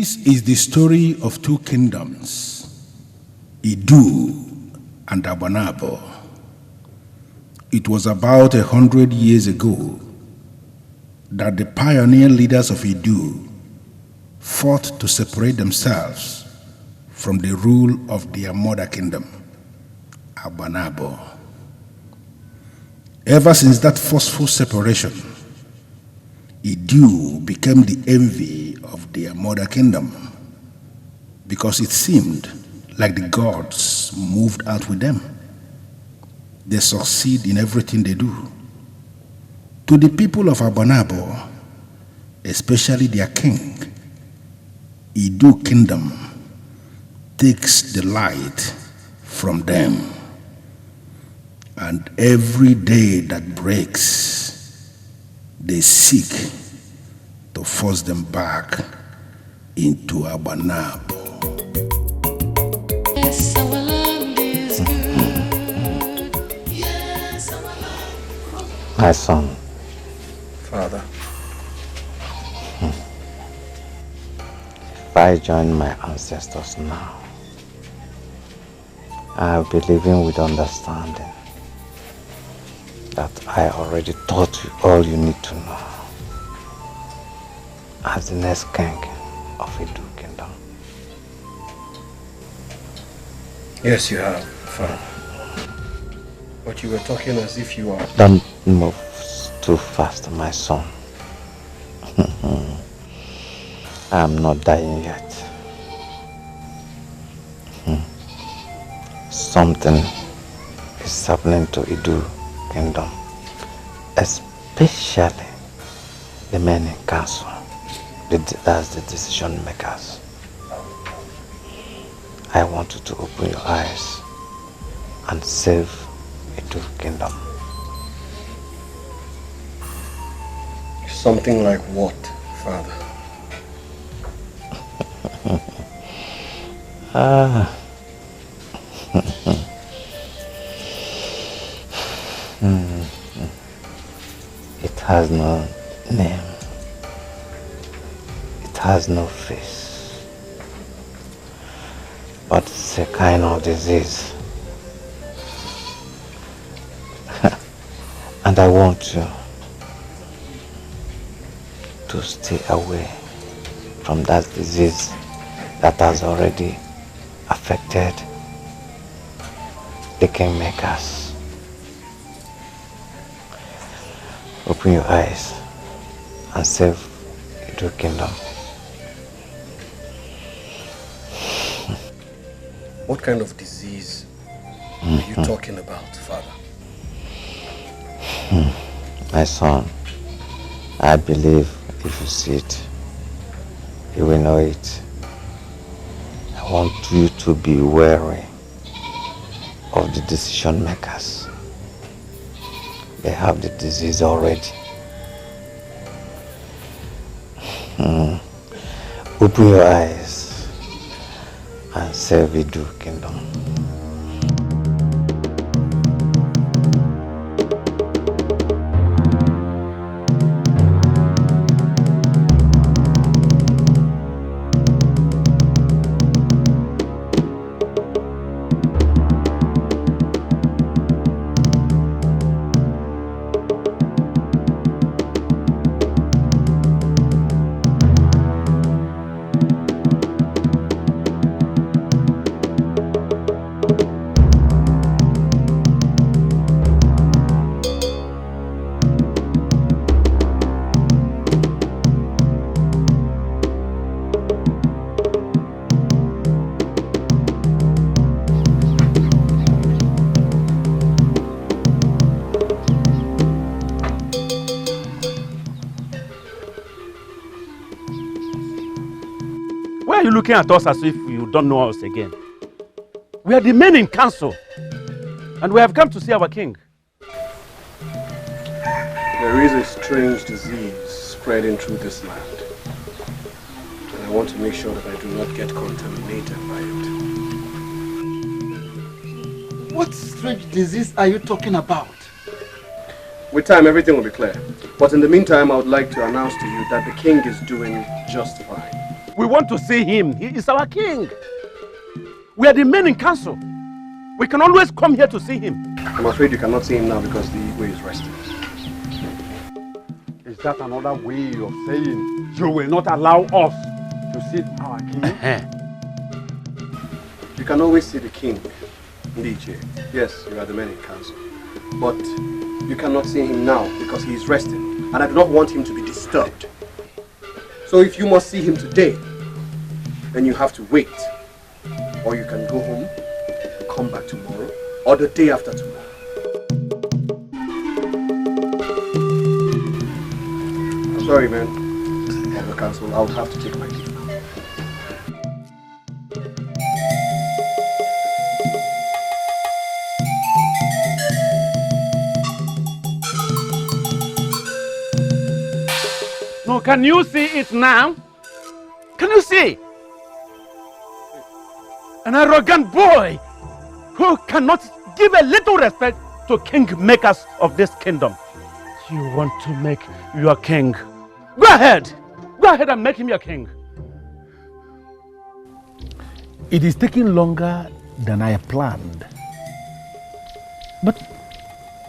This is the story of two kingdoms, Iduu and Abanabo. It was about 100 years ago that the pioneer leaders of Iduu fought to separate themselves from the rule of their mother kingdom, Abanabo. Ever since that forceful separation, Iduu became the envy of their mother kingdom because it seemed like the gods moved out with them. They succeed in everything they do. To the people of Abanabo, especially their king, Iduu kingdom takes the light from them. And every day that breaks, they seek to force them back into Abanabo. Yes, our land is good. Yes, our land. My son. Father. If I join my ancestors now, I'll be living with understanding that I already taught you all you need to know as the next king of Iduu kingdom. Yes, you have, Father. But you were talking as if you are... Don't move too fast, my son. I'm not dying yet. Something is happening to Iduu kingdom, especially the men in council, that's the decision makers. I want you to open your eyes and save Iduu kingdom. Something like what, Father? It has no name. It has no face. But it's a kind of disease. And I want you to stay away from that disease that has already affected the kingmakers. Open your eyes and save Iduu kingdom. What kind of disease are you talking about, Father? My son, I believe if you see it, you will know it. I want you to be wary of the decision makers. They have the disease already. Open your eyes and save Iduu kingdom. Why are you looking at us as if you don't know us again? We are the men in council, and we have come to see our king. There is a strange disease spreading through this land, and I want to make sure that I do not get contaminated by it. What strange disease are you talking about? With time, everything will be clear. But in the meantime, I would like to announce to you that the king is doing just fine. We want to see him. He is our king. We are the men in council. We can always come here to see him. I'm afraid you cannot see him now because the Igwe is resting. Is that another way of saying you will not allow us to see our king? You can always see the king, DJ. Yes, you are the men in council. But you cannot see him now because he is resting. And I do not want him to be disturbed. So if you must see him today, then you have to wait. Or you can go home, come back tomorrow, or the day after tomorrow. I'm sorry, man. Of the council, I would have to take my leave now. No, can you see it now? Can you see? An arrogant boy who cannot give a little respect to kingmakers of this kingdom. You want to make your king. Go ahead. Go ahead and make him your king. It is taking longer than I planned. But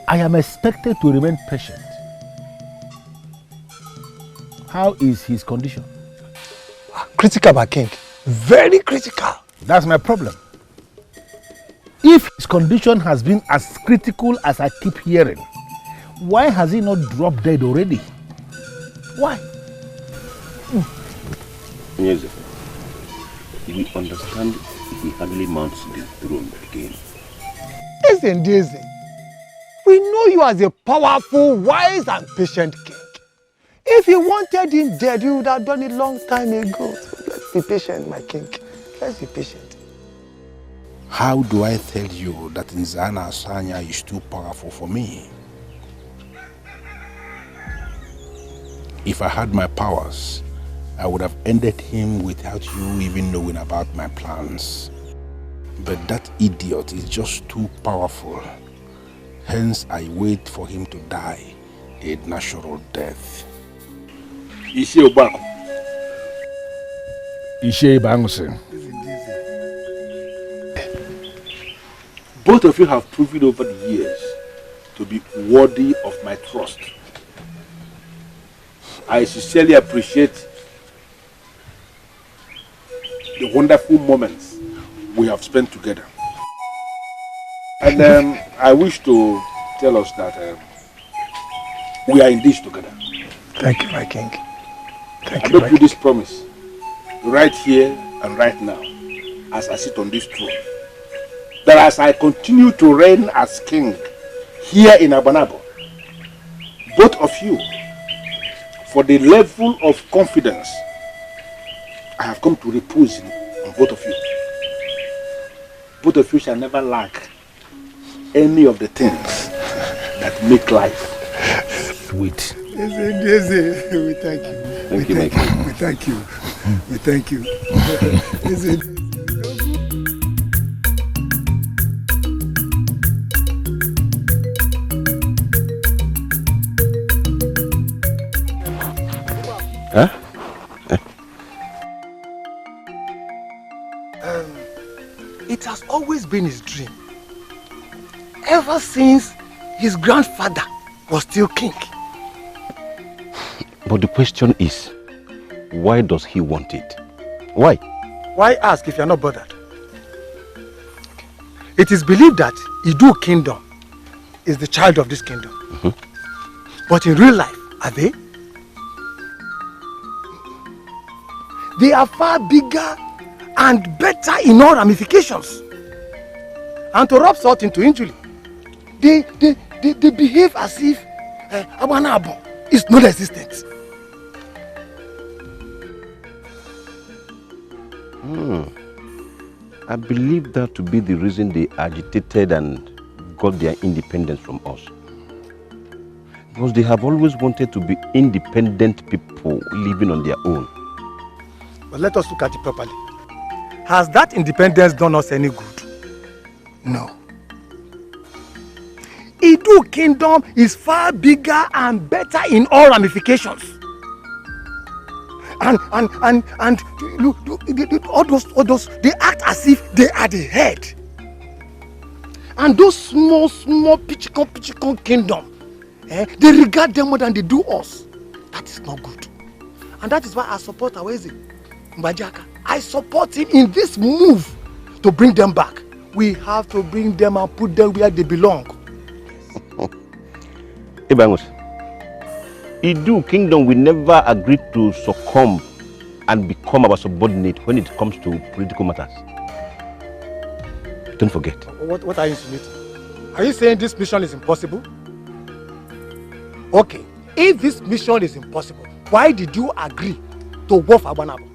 I am expected to remain patient. How is his condition? Critical, my king. Very critical. That's my problem. If his condition has been as critical as I keep hearing, why has he not dropped dead already? Why? Yes, we understand he hardly mounts the throne again. Listen, Daisy. We know you as a powerful, wise and patient king. If you wanted him dead, you would have done it long time ago. So let's be patient, my king. Let's be patient. How do I tell you that Nzana Asanya is too powerful for me? If I had my powers, I would have ended him without you even knowing about my plans. But that idiot is just too powerful. Hence, I wait for him to die a natural death. Ishe Obako. Ishe Bangusen. Both of you have proven over the years to be worthy of my trust. I sincerely appreciate the wonderful moments we have spent together. And I wish to tell us that we are in this together. Thank you, my king. Thank I you, make you this promise, right here and right now, as I sit on this throne, that as I continue to reign as king here in Abanabo, both of you, for the level of confidence I have come to repose on both of you, both of you shall never lack any of the things that make life sweet. Yes, we thank you. Thank you, my king. We thank you. We thank you. Huh? It has always been his dream. Ever since his grandfather was still king. But the question is, why does he want it? Why? Why ask if you are not bothered? It is believed that Iduu kingdom is the child of this kingdom. But in real life, are they? They are far bigger and better in all ramifications. And to rub salt into injury, they behave as if Abanabo is non-existent. I believe that to be the reason they agitated and got their independence from us. Because they have always wanted to be independent people living on their own. But let us look at it properly. Has that independence done us any good? No. Iduu kingdom is far bigger and better in all ramifications. and all those, they act as if they are the head. And those small pichikon kingdom, they regard them more than they do us. That is not good. And that is why I support Aweze Mbajaka. I support him in this move to bring them back. We have to bring them and put them where they belong. Ibangus, Iduu kingdom will never agree to succumb and become our subordinate when it comes to political matters. Don't forget. What are you insinuating? Are you saying this mission is impossible? Okay, if this mission is impossible, why did you agree to work for Abanabo?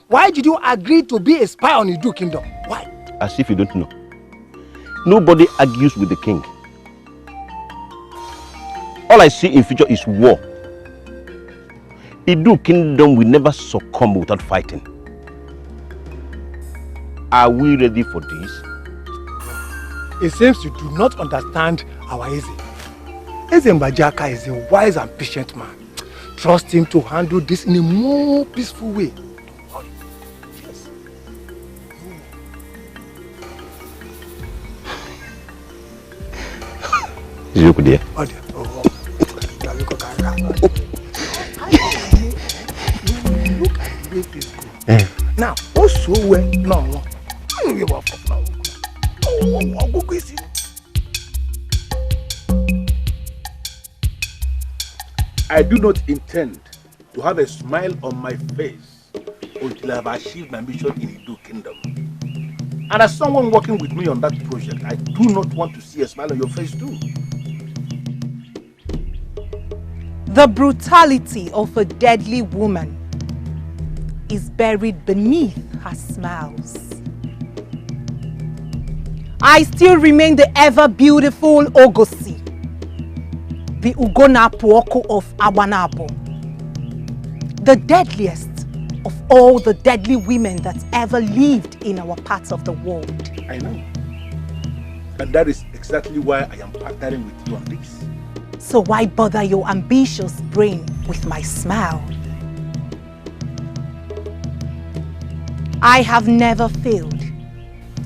Why did you agree to be a spy on Iduu kingdom? Why? As if you don't know. Nobody argues with the king. All I see in future is war. Iduu kingdom will never succumb without fighting. Are we ready for this? It seems you do not understand our Eze. Eze Mbajaka is a wise and patient man. Trust him to handle this in a more peaceful way. Yes. Zuku dear. Oh dear. Oh. Look at the way this goes. Now, also when no. I do not intend to have a smile on my face until I have achieved my mission in Iduu kingdom. And as someone working with me on that project, I do not want to see a smile on your face too. The brutality of a deadly woman is buried beneath her smiles. I still remain the ever beautiful Ogosi, the Ugona Puoko of Abanabo, the deadliest of all the deadly women that ever lived in our parts of the world. I know. And that is exactly why I am partnering with you on this. So why bother your ambitious brain with my smile? I have never failed,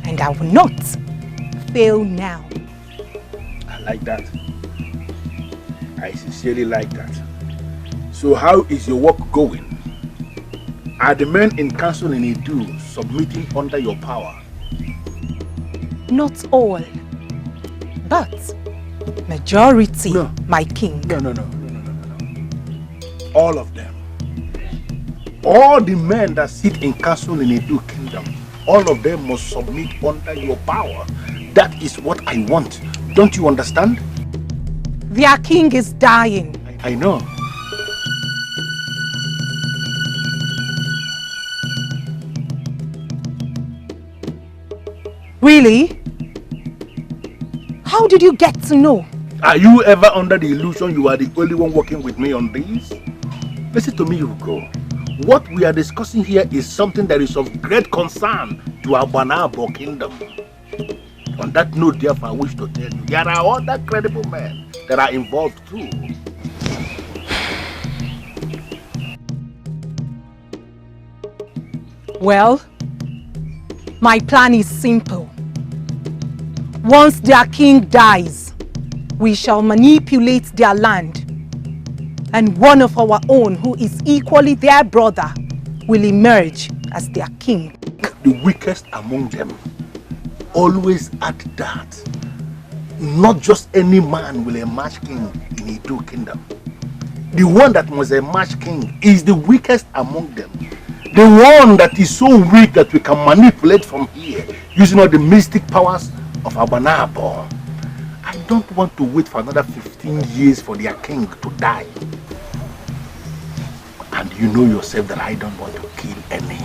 and I will not fail now. I like that. I sincerely like that. So how is your work going? Are the men in council in Iduu submitting under your power? Not all, but majority, No. my king. No. All of them. All the men that sit in council in Iduu kingdom, all of them must submit under your power. That is what I want. Don't you understand? Their king is dying. I know. Really? How did you get to know? Are you ever under the illusion you are the only one working with me on this? Listen to me, Ugo. What we are discussing here is something that is of great concern to Abanabo kingdom. On that note, therefore, I wish to tell you, there are other credible men that are involved too. Well, my plan is simple. Once their king dies, we shall manipulate their land, and one of our own who is equally their brother will emerge as their king. The weakest among them. Always add that. Not just any man will emerge king in Iduu kingdom. The one that must emerge king is the weakest among them. The one that is so weak that we can manipulate from here using all the mystic powers of Abanabo. I don't want to wait for another 15 years for their king to die. And you know yourself that I don't want to kill any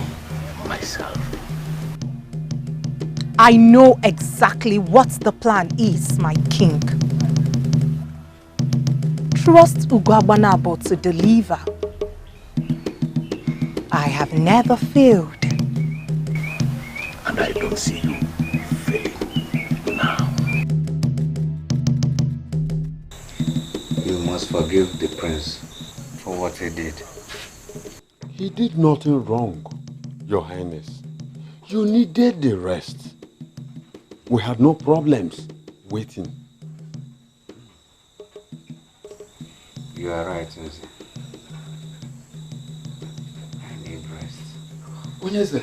myself. I know exactly what the plan is, my king. Trust Abanabo to deliver. I have never failed. And I don't see you failing now. You must forgive the prince for what he did. He did nothing wrong, Your Highness. You needed the rest. We had no problems waiting. You are right, Nze. I need rest. Ugezu,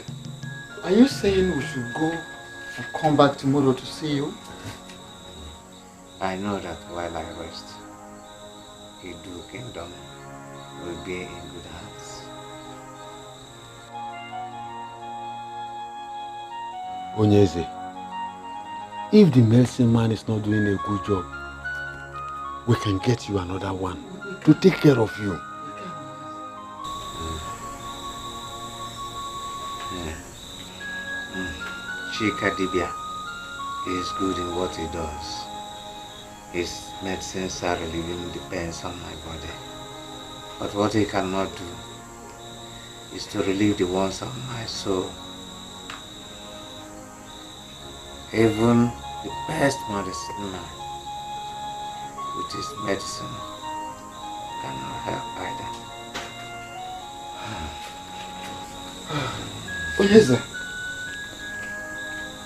are you saying we should go and come back tomorrow to see you? I know that while I rest, Iduu Kingdom will be in good hands. Ugezu, if the medicine man is not doing a good job, we can get you another one to take care of you. Chika Dibia is good in what he does. His medicines are relieving the pains on my body. But what he cannot do is to relieve the ones on my soul. Even the best medicine man with his medicine cannot help either. Ugezu,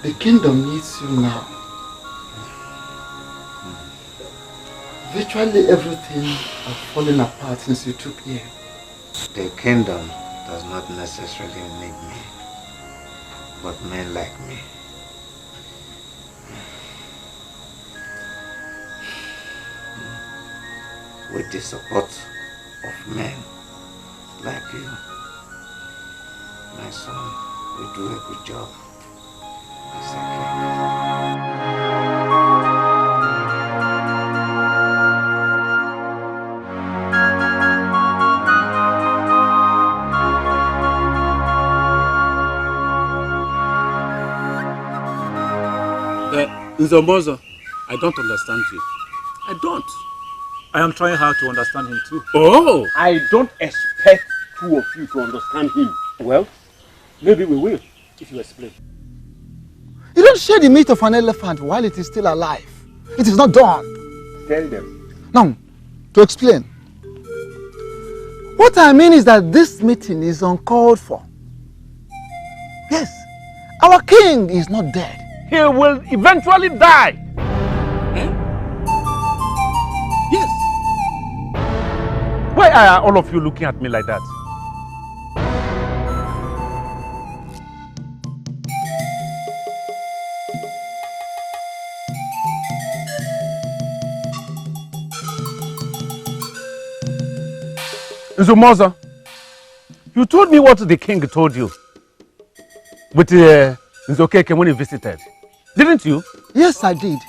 the kingdom needs you now. Virtually everything has fallen apart since you took here. The kingdom does not necessarily need me, but men like me. With the support of men like you, my son will do a good job as a Nzombozo, I don't understand you. I don't. I am trying hard to understand him too. Oh! I don't expect two of you to understand him. Well, maybe we will, if you explain. You don't share the meat of an elephant while it is still alive. It is not done. Tell them. Now, to explain. What I mean is that this meeting is uncalled for. Yes, our king is not dead. He will eventually die. Eh? Yes. Why are all of you looking at me like that? Nzumoza, you told me what the king told you with Nzokeke when he visited, didn't you? Yes, I did.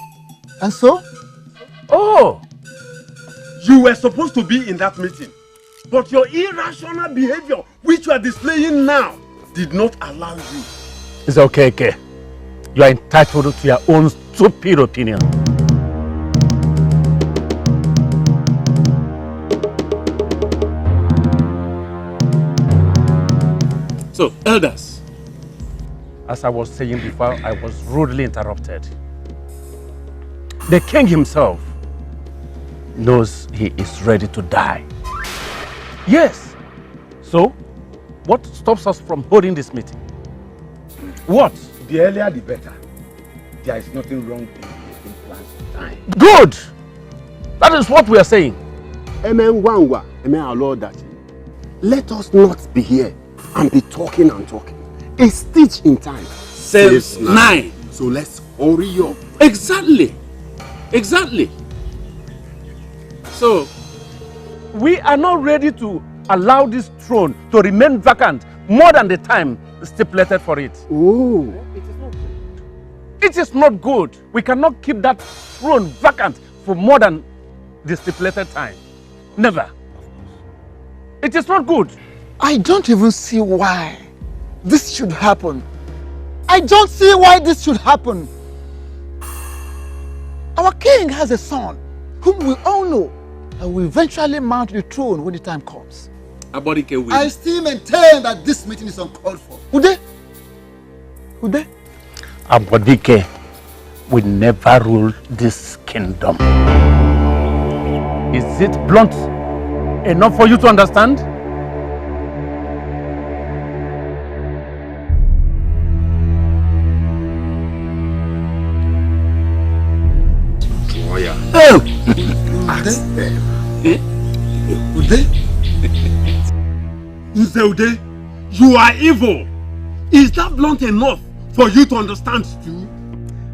And so? Oh! You were supposed to be in that meeting, but your irrational behavior, which you are displaying now, did not allow you. Nzokeke, you are entitled to your own stupid opinion. So, elders, as I was saying before, I was rudely interrupted. The king himself knows he is ready to die. Yes. So, what stops us from holding this meeting? What? The earlier the better. There is nothing wrong in making plans to die. Good! That is what we are saying. Amen, Wangwa, amen, our Lord, that let us not be here and be talking and talking. A stitch in time saves 9. So let's hurry up. Exactly. Exactly. So, we are not ready to allow this throne to remain vacant more than the time stipulated for it. Oh. It is not good. We cannot keep that throne vacant for more than the stipulated time. Never. It is not good. I don't even see why this should happen. I don't see why this should happen. Our king has a son whom we all know and will eventually mount the throne when the time comes. Abodike will. I still maintain that this meeting is uncalled for. Ude? Ude? Abodike will never rule this kingdom. Is it blunt enough for you to understand? Ude? Ude, you are evil. Is that blunt enough for you to understand too?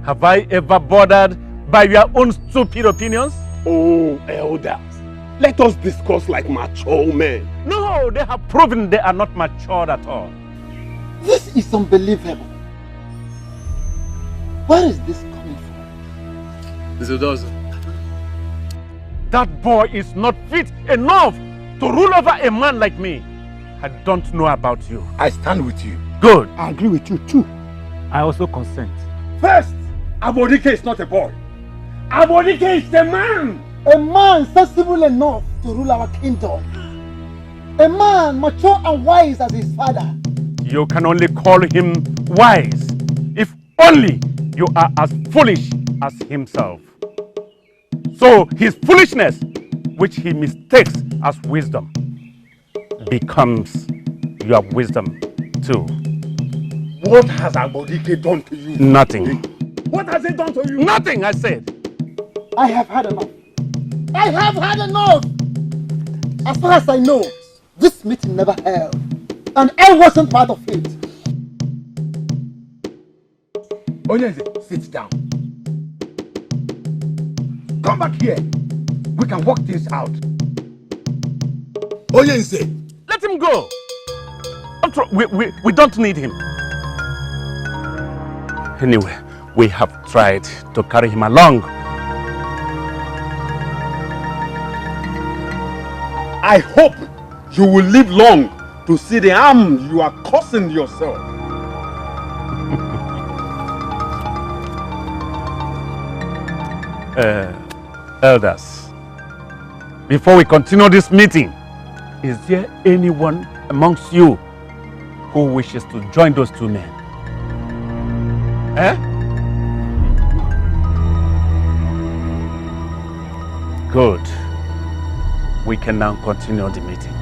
Have I ever bothered by your own stupid opinions? Oh, elders, let us discuss like mature men. No, they have proven they are not matured at all. This is unbelievable. Where is this coming from? That boy is not fit enough to rule over a man like me. I don't know about you. I stand with you. Good. I agree with you too. I also consent. First, Abodike is not a boy. Abodike is a man. A man sensible enough to rule our kingdom. A man mature and wise as his father. You can only call him wise if only you are as foolish as himself. So his foolishness, which he mistakes as wisdom, becomes your wisdom too. What has Abodike done to you? Nothing. What has he done to you? Nothing, I said. I have had enough. I have had enough. As far as I know, this meeting never held, and I wasn't part of it. Ugezu, sit down. Come back here. We can work this out. Ugezu, let him go. We don't need him. Anyway, we have tried to carry him along. I hope you will live long to see the harm you are causing yourself. Elders, before we continue this meeting, is there anyone amongst you who wishes to join those two men? Good. We can now continue the meeting.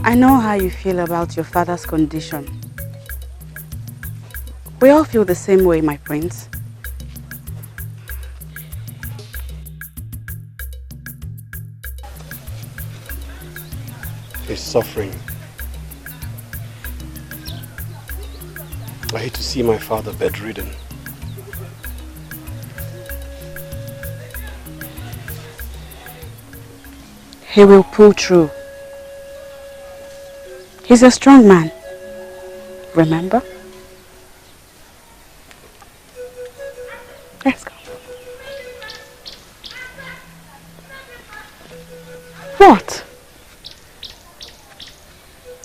I know how you feel about your father's condition. We all feel the same way, my prince. He's suffering. I hate to see my father bedridden. He will pull through. He's a strong man. Remember? Let's go. What?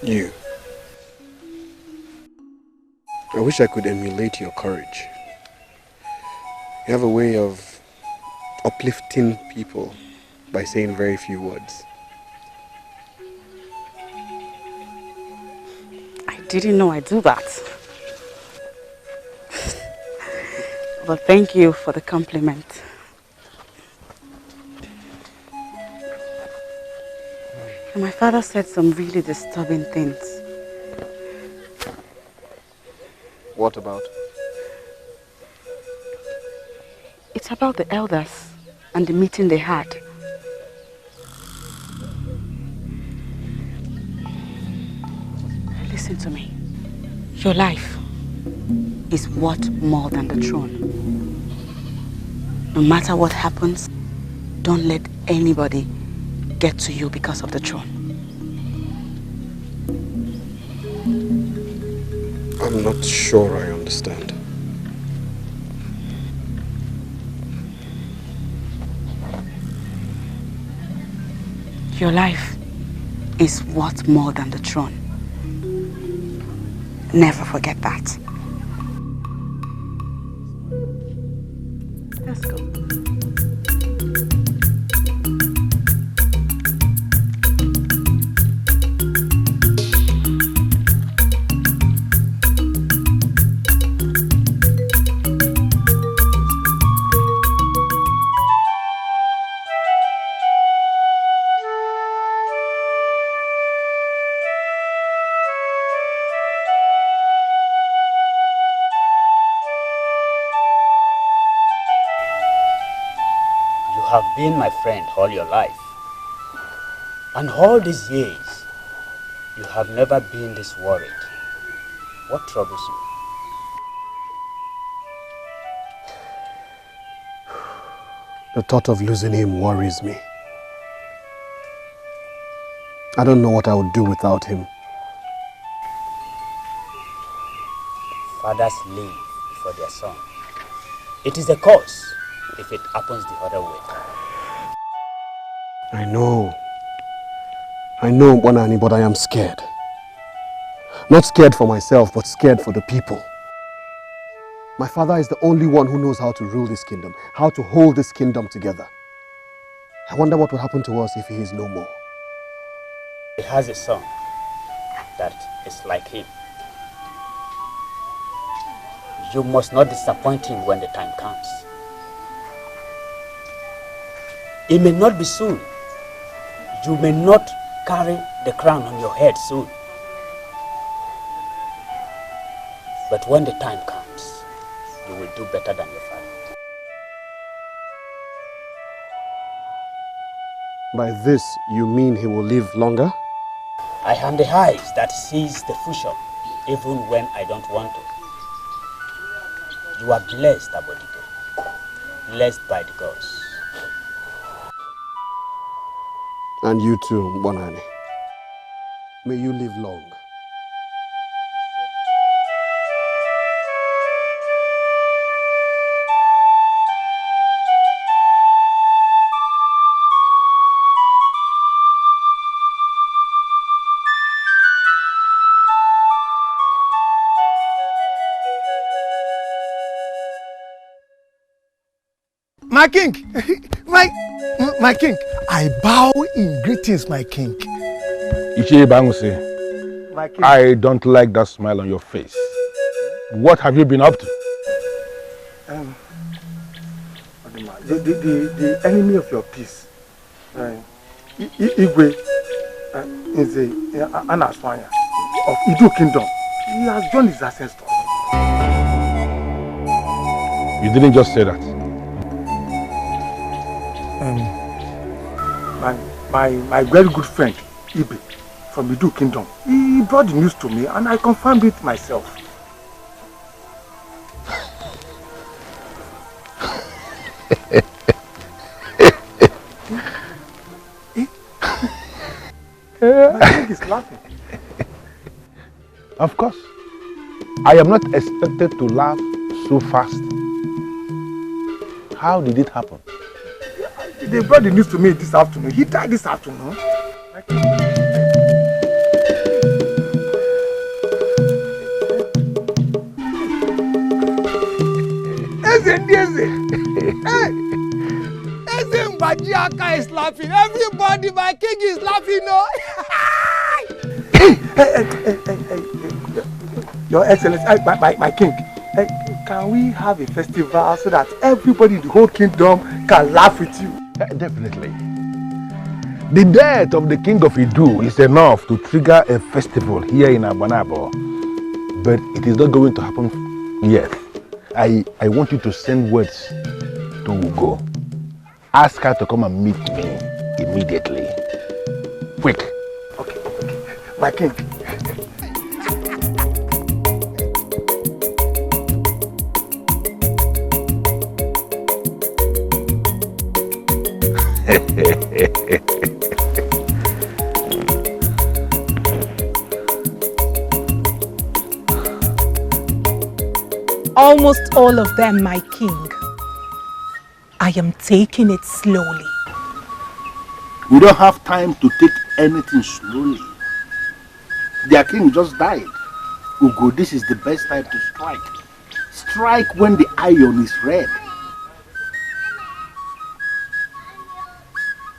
You. I wish I could emulate your courage. You have a way of uplifting people by saying very few words. I didn't know I'd do that. But thank you for the compliment. And my father said some really disturbing things. What about? It's about the elders and the meeting they had. Listen to me. Your life is worth more than the throne. No matter what happens, don't let anybody get to you because of the throne. I'm not sure I understand. Your life is worth more than the throne. Never forget that. have been my friend all your life. And all these years, you have never been this worried. What troubles you? The thought of losing him worries me. I don't know what I would do without him. Fathers live before their son. It is a curse if it happens the other way. I know, Bonani, but I am scared. Not scared for myself, but scared for the people. My father is the only one who knows how to rule this kingdom, how to hold this kingdom together. I wonder what will happen to us if he is no more. He has a son that is like him. You must not disappoint him when the time comes. It may not be soon. You may not carry the crown on your head soon. But when the time comes, you will do better than your father. By this, you mean he will live longer? I am the eyes that sees the future, even when I don't want to. You are blessed, Abod, blessed by the gods. And you too, Bonani. May you live long. My king, my king, I bow in greetings, my king. Ichie Banguse, I don't like that smile on your face. What have you been up to? The enemy of your peace, Igwe, is an Aswanya of Iduu kingdom. He has joined his ancestors. You didn't just say that. My very good friend, Ibe, from Iduu kingdom, he brought the news to me and I confirmed it myself. My king is laughing. Of course. I am not expected to laugh so fast. How did it happen? They brought the news to me this afternoon. He died this afternoon. Eze Mbajiaka is laughing. Everybody, my king is laughing. No? Your Excellency, my king, can we have a festival so that everybody in the whole kingdom can laugh with you? Definitely. The death of the king of Iduu is enough to trigger a festival here in Abanabo. But it is not going to happen yet. I want you to send words to Ugo. Ask her to come and meet me immediately. Quick. Okay. My king. Almost all of them, my king. I am taking it slowly. We don't have time to take anything slowly. Their king just died. Ugo, this is the best time to strike. Strike when the iron is red.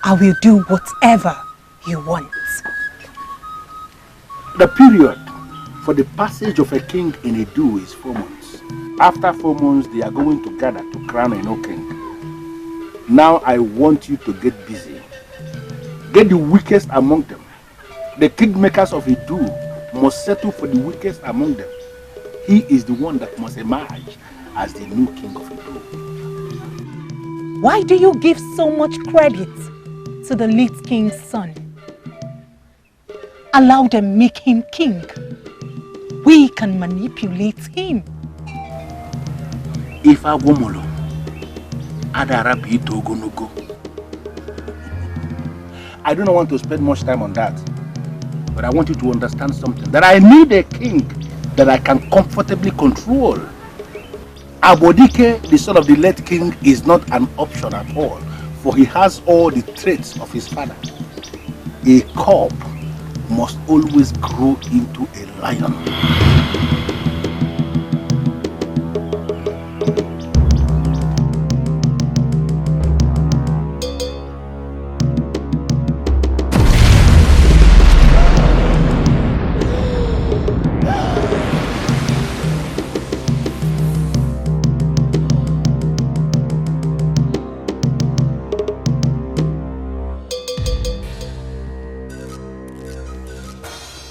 I will do whatever you want. The period for the passage of a king in Iduu is 4 months. After 4 months, they are going to gather to crown a new king. Now I want you to get busy. Get the weakest among them. The kingmakers of Iduu must settle for the weakest among them. He is the one that must emerge as the new king of Iduu. Why do you give so much credit to the late king's son? Allow them make him king. We can manipulate him. If I womolo, Adara Pito Gonogo. I do not want to spend much time on that. But I want you to understand something. That I need a king that I can comfortably control. Abodike, the son of the late king, is not an option at all. For he has all the traits of his father. A cub must always grow into a lion.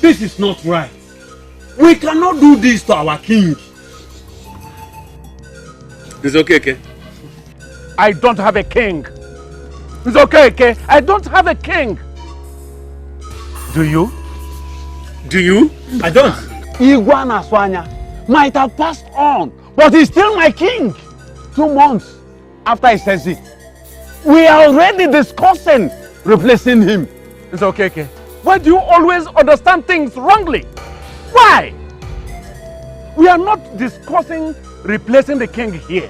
This is not right. We cannot do this to our king. It's okay, okay? I don't have a king. It's okay, okay? I don't have a king. Do you? Do you? I don't. Iguana Swanya might have passed on, but he's still my king. 2 months after he says it, we are already discussing replacing him. It's okay, okay? Why do you always understand things wrongly? Why? We are not discussing replacing the king here.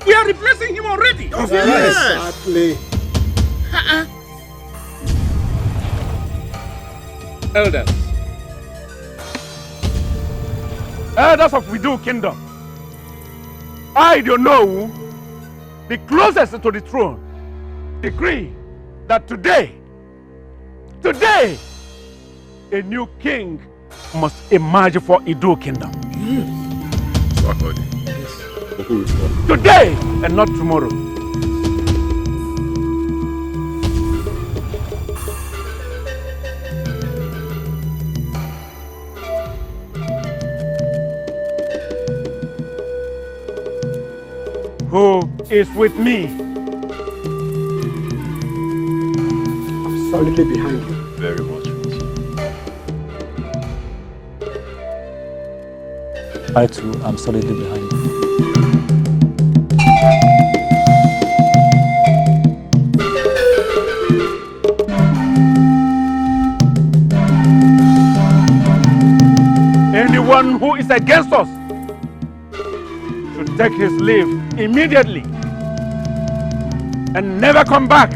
We are replacing him already. Exactly. Elders. Elders of Iduu Kingdom. I don't know the closest to the throne. Decree that today, a new king must emerge for Iduu Kingdom. Today and not tomorrow. Who is with me? I'm solidly behind you. Very much. I too am solidly behind you. Anyone who is against us should take his leave immediately and never come back.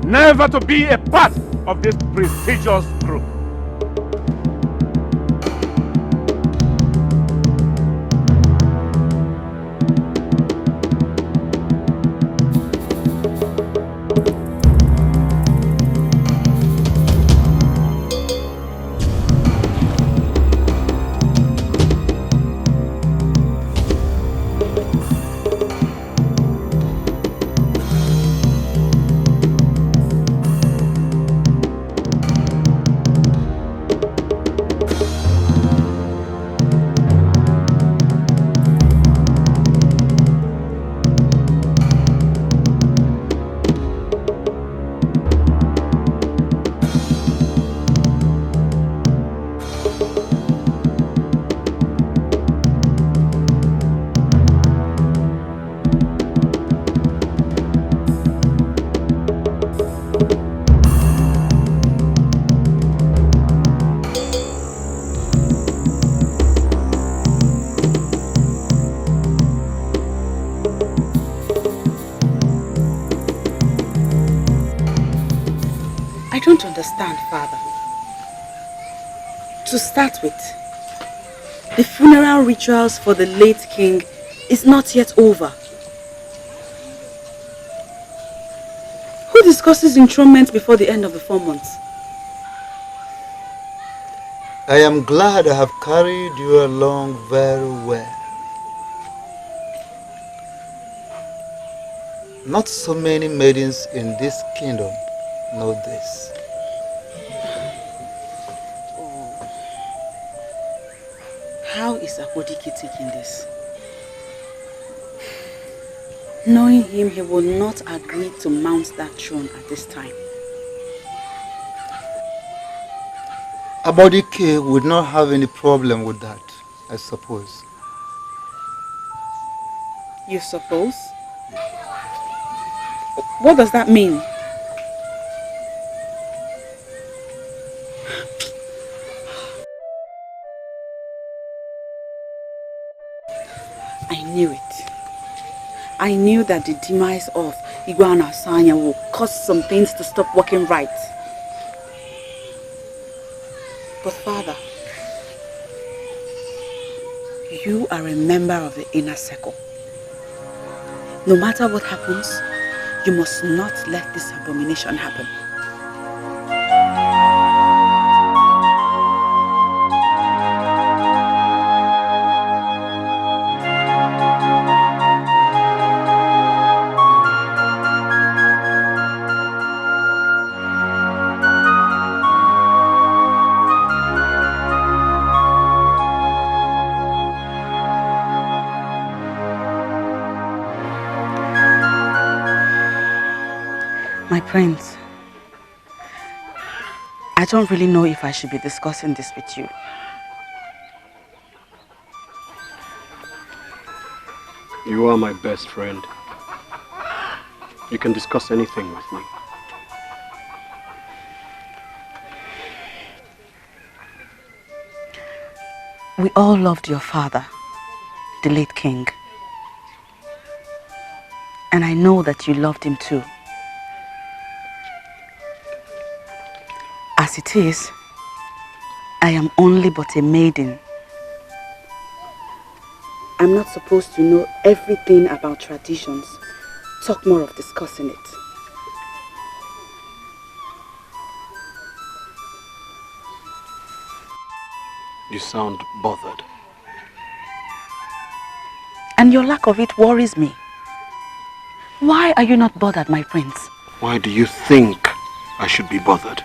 Never to be a part of this prestigious group. I don't understand, Father. To start with, the funeral rituals for the late king is not yet over. Who discusses enthronement before the end of the 4 months? I am glad I have carried you along very well. Not so many maidens in this kingdom know this. How is Abodike taking this? Knowing him, he will not agree to mount that throne at this time. Abodike would not have any problem with that, I suppose. You suppose? What does that mean? I knew it. I knew that the demise of Igwe and Asanya will cause some things to stop working right. But Father, you are a member of the inner circle. No matter what happens, you must not let this abomination happen. My prince, I don't really know if I should be discussing this with you. You are my best friend. You can discuss anything with me. We all loved your father, the late king. And I know that you loved him too. As it is, I am only but a maiden. I'm not supposed to know everything about traditions. Talk more of discussing it. You sound bothered. And your lack of it worries me. Why are you not bothered, my prince? Why do you think I should be bothered?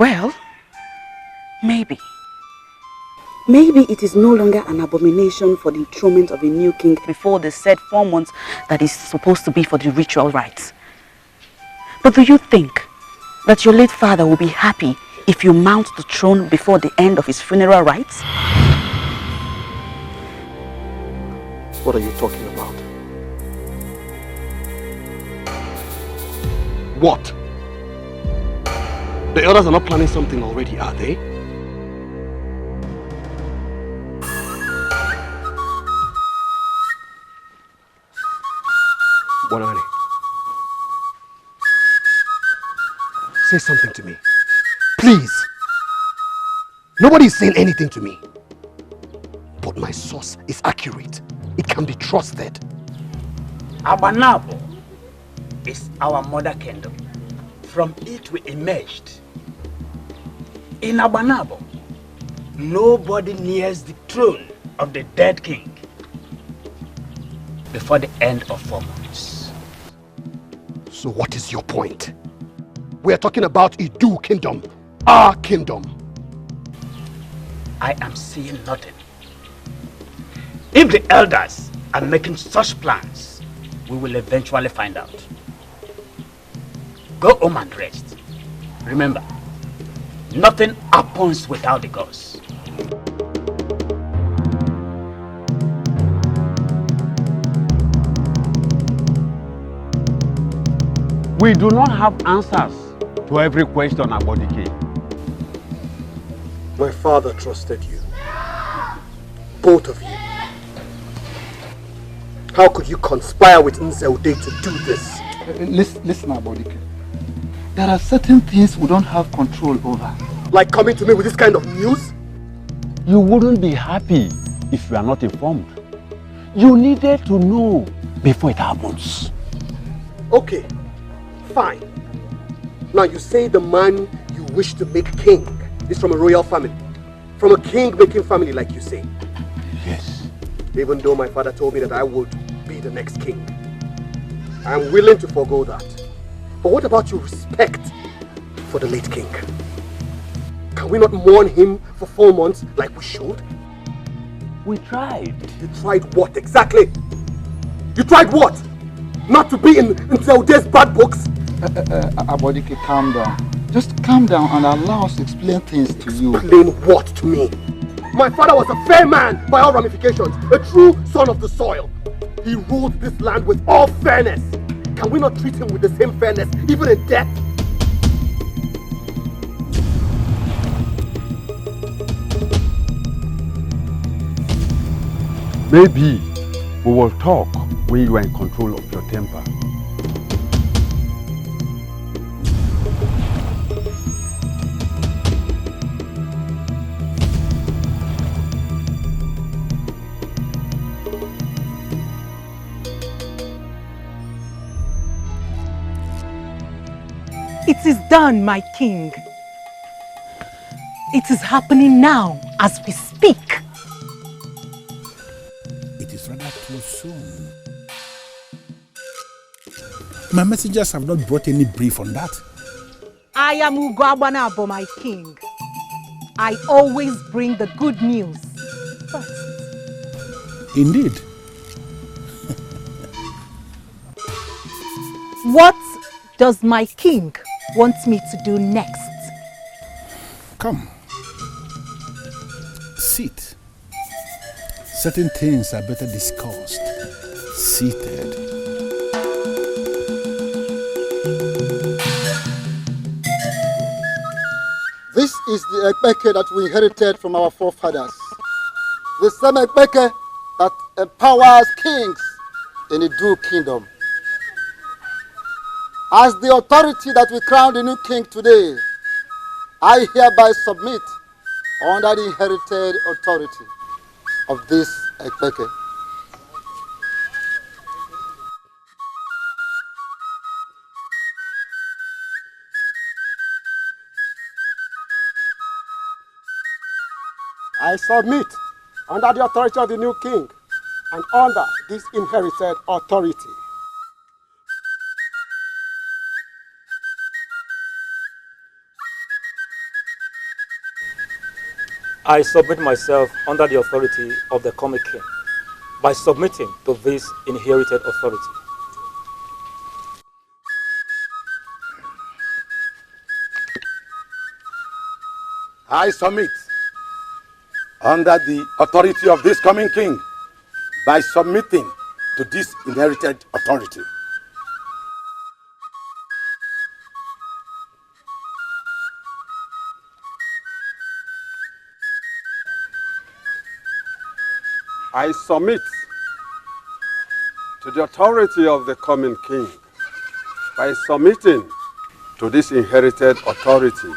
Well, maybe. Maybe it is no longer an abomination for the enthronement of a new king before the said 4 months that is supposed to be for the ritual rites. But do you think that your late father will be happy if you mount the throne before the end of his funeral rites? What are you talking about? What? The elders are not planning something already, are they? Bonani, say something to me. Please. Nobody is saying anything to me. But my source is accurate. It can be trusted. Abanabo is our mother kingdom. From it we emerged. In Abanabo, nobody nears the throne of the dead king before the end of 4 months. So what is your point? We are talking about Iduu kingdom, our kingdom. I am seeing nothing. If the elders are making such plans, we will eventually find out. Go home and rest. Remember, nothing happens without the gods. We do not have answers to every question about the king. My father trusted you. Both of you. How could you conspire with Nzeude to do this? Listen, Abodike. There are certain things we don't have control over. Like coming to me with this kind of news? You wouldn't be happy if you are not informed. You needed to know before it happens. Okay, fine. Now you say the man you wish to make king is from a royal family. From a king-making family, like you say. Yes. Even though my father told me that I would be the next king. I'm willing to forego that. But what about your respect for the late king? Can we not mourn him for 4 months like we should? We tried. You tried what exactly? You tried what? Not to be in today's bad books? Abodike, calm down. Just calm down and allow us to explain things to you. Explain what to me? My father was a fair man by all ramifications, a true son of the soil. He ruled this land with all fairness. Can we not treat him with the same fairness, even in death? Maybe we will talk when you are in control of your temper. It is done, my king. It is happening now as we speak. It is rather too soon. My messengers have not brought any brief on that. I am Abanabo, my king. I always bring the good news first. Indeed. What does my king want me to do next? Come. Sit. Certain things are better discussed seated. This is the Ekpeke that we inherited from our forefathers. The same Ekpeke that empowers kings in the Iduu kingdom. As the authority that we crown the new king today, I hereby submit under the inherited authority of this Ekpeke. I submit under the authority of the new king and under this inherited authority. I submit myself under the authority of the coming king by submitting to this inherited authority. I submit under the authority of this coming king by submitting to this inherited authority. I submit to the authority of the coming king by submitting to this inherited authority.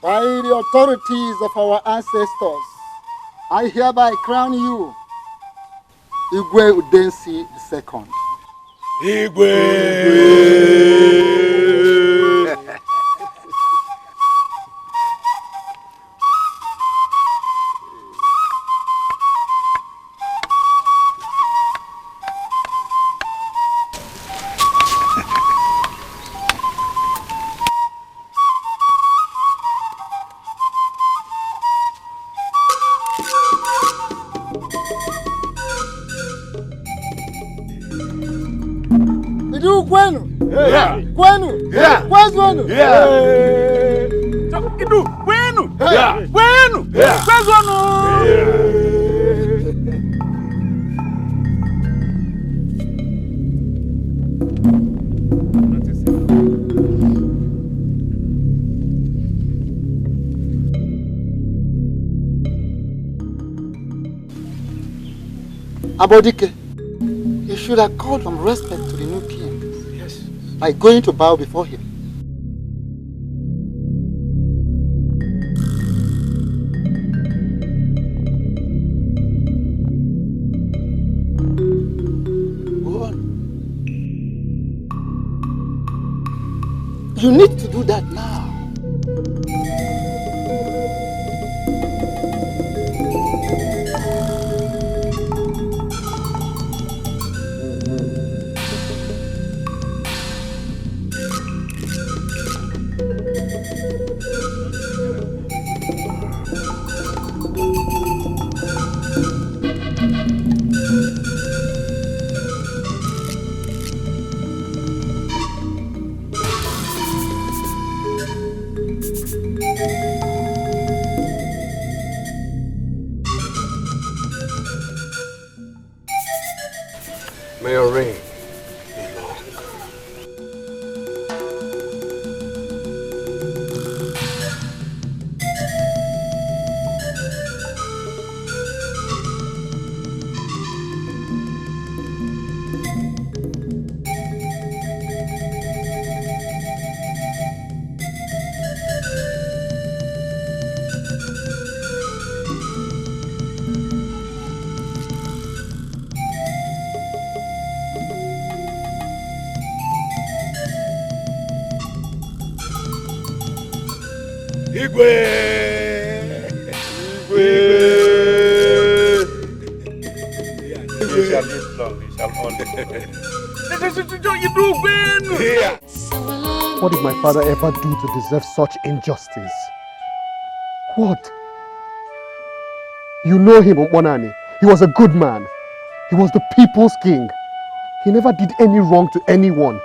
By the authorities of our ancestors, I hereby crown you, Igwe Udensi II. Igwe! Bueno. Yeah. Where's Bueno? Yeah. Iduu, Bueno. Yeah. Bueno. Yeah. Where's Bueno? Abod, you should have called some respect to the new king. Yes. By going to bow before him. Go on. You need to do that now. May your reign be long. Igwe! You shall live long, you shall all live long. What did my father ever do to deserve such injustice? What? You know him, Omonani. He was a good man. He was the people's king. He never did any wrong to anyone.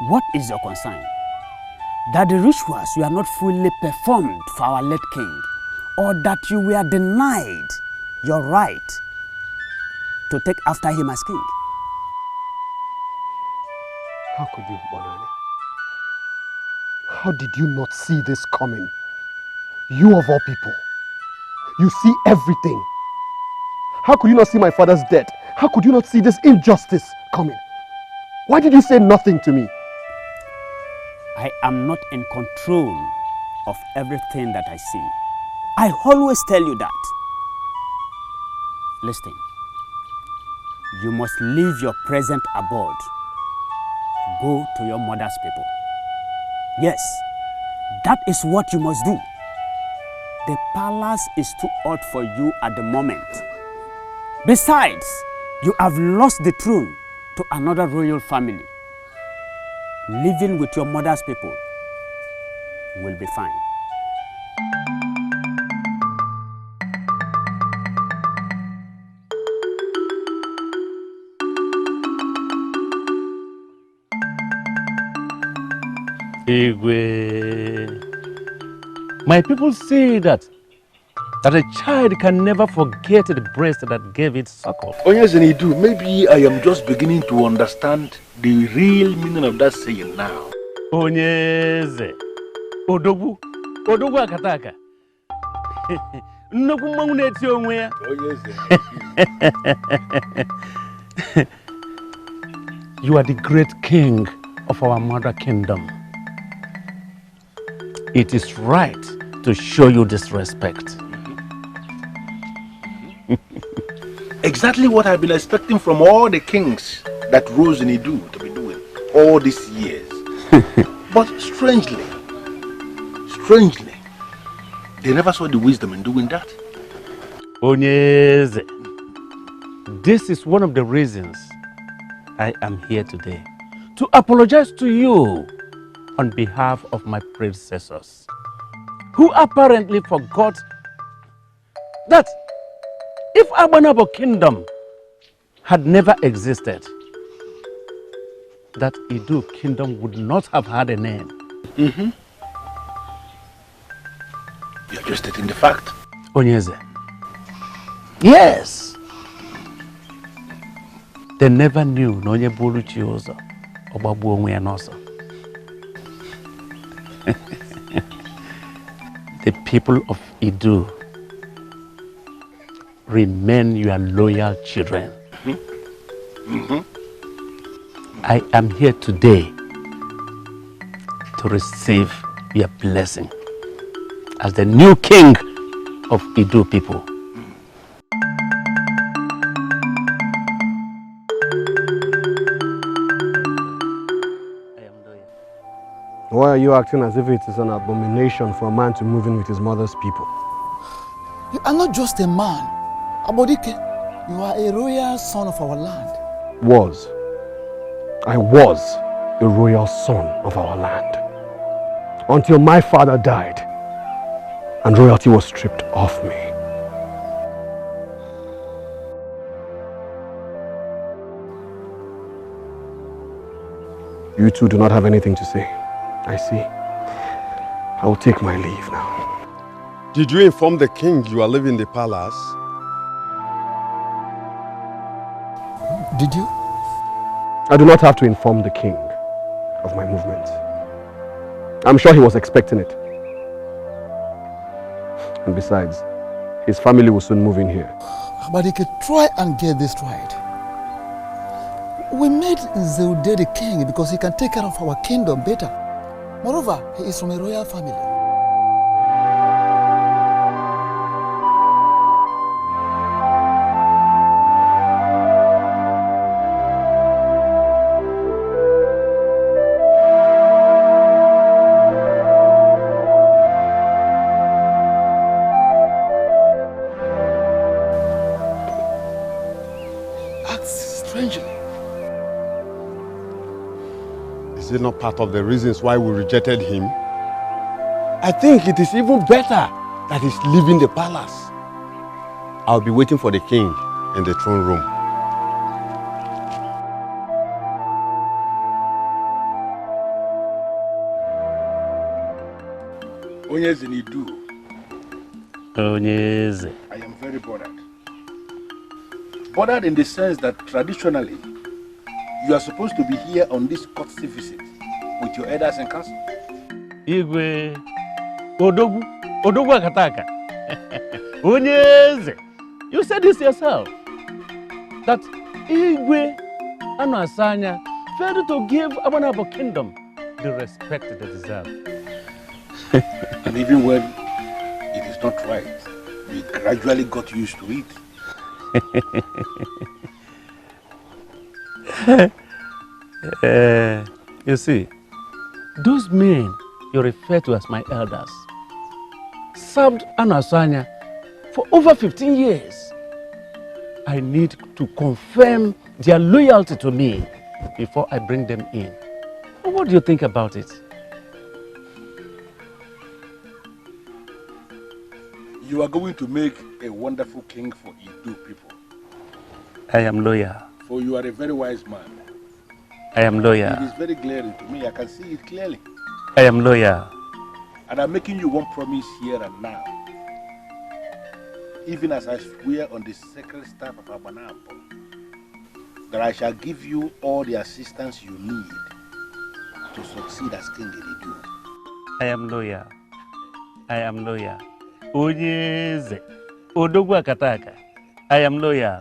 What is your concern? That the rituals were not fully performed for our late king, or that you were denied your right to take after him as king? How could you, Bonani? How did you not see this coming? You of all people. You see everything. How could you not see my father's death? How could you not see this injustice coming? Why did you say nothing to me? I am not in control of everything that I see. I always tell you that. Listen, you must leave your present abode. Go to your mother's people. Yes, that is what you must do. The palace is too hot for you at the moment. Besides, you have lost the throne to another royal family. Living with your mother's people will be fine. Igwe. My people say that a child can never forget the breast that gave it suckle. Ini Edo, maybe I am just beginning to understand the real meaning of that saying now. Onyeze. Odogwu. Odogwu akataka. Nnukwu mmanwụ na-eti onwe ya. You are the great king of our mother kingdom. It is right to show you this respect. Exactly what I've been expecting from all the kings that rose in Iduu to be doing all these years. But strangely, they never saw the wisdom in doing that. Onyeze, this is one of the reasons I am here today. To apologize to you on behalf of my predecessors, who apparently forgot that if Abanabo kingdom had never existed, that Iduu kingdom would not have had a name. Mm-hmm. You're just stating the fact. Onyeze. Yes. They never knew na onye bulu chi ụzọ ọgbagbu onwe ya n'ọsọ. The people of Iduu remain your loyal children. Mm-hmm. Mm-hmm. I am here today to receive your blessing as the new king of Iduu people. Why are you acting as if it is an abomination for a man to move in with his mother's people? You are not just a man. Abodike, you are a royal son of our land. I was a royal son of our land. Until my father died and royalty was stripped off me. You two do not have anything to say. I see. I will take my leave now. Did you inform the king you are leaving the palace? Did you? I do not have to inform the king of my movement. I'm sure he was expecting it. And besides, his family will soon move in here. Abodike, try and get this right. We made Zeude the king because he can take care of our kingdom better. Moreover, he is from a royal family. Is it not part of the reasons why we rejected him? I think it is even better that he's leaving the palace. I'll be waiting for the king in the throne room. Onyeze and Iduu. Onyeze. I am very bothered. Bothered in the sense that traditionally, you are supposed to be here on this courtesy visit with your elders and counsel. Igwe, Odogwu Akataka. Onyeze, you said this yourself. That Igwe and Asanya failed to give Abanabo kingdom the respect they deserve. And even when it is not right, we gradually got used to it. You see, those men you refer to as my elders served Anasanya for over 15 years. I need to confirm their loyalty to me before I bring them in. What do you think about it? You are going to make a wonderful king for Iduu people. I am loyal. For you are a very wise man. I am loyal. It is very glaring to me. I can see it clearly. I am loyal. And I'm making you one promise here and now. Even as I swear on the sacred staff of Abanabo, that I shall give you all the assistance you need to succeed as king in Iduu. I am loyal. I am loyal. Onyeze, Odogwu Akataka. I am loyal.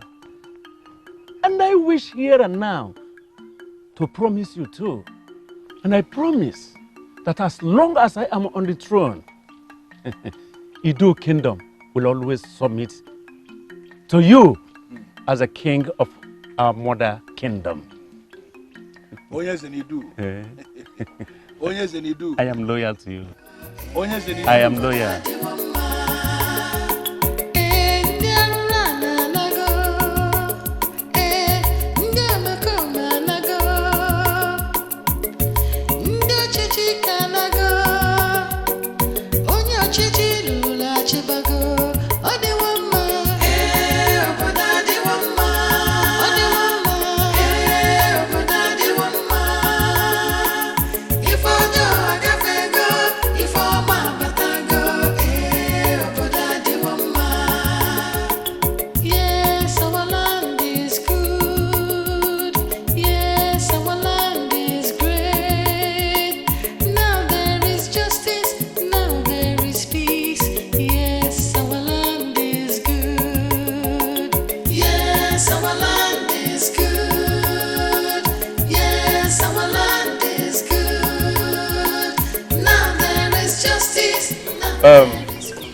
And I wish here and now to promise you too. And I promise that as long as I am on the throne, Iduu kingdom will always submit to you as a king of our mother kingdom. Onyeze and Iduu. Onyeze and Iduu. I am loyal to you. Onyeze and Iduu. I am loyal.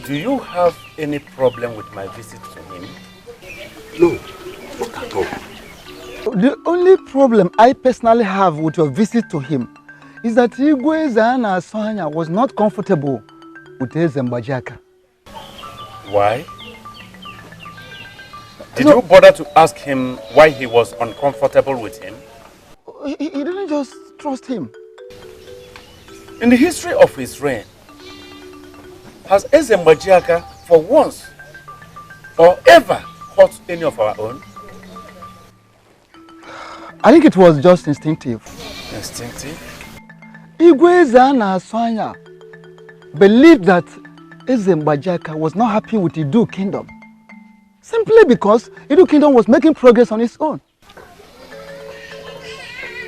Do you have any problem with my visit to him? No, not at all. The only problem I personally have with your visit to him is that Ugezu was not comfortable with Mbajaka. Why? Did you bother to ask him why he was uncomfortable with him? He didn't just trust him. In the history of his reign, has Mbajaka for once or ever hurt any of our own? I think it was just instinctive. Instinctive? Ugezu believed that Mbajaka was not happy with Iduu kingdom, simply because Iduu kingdom was making progress on its own.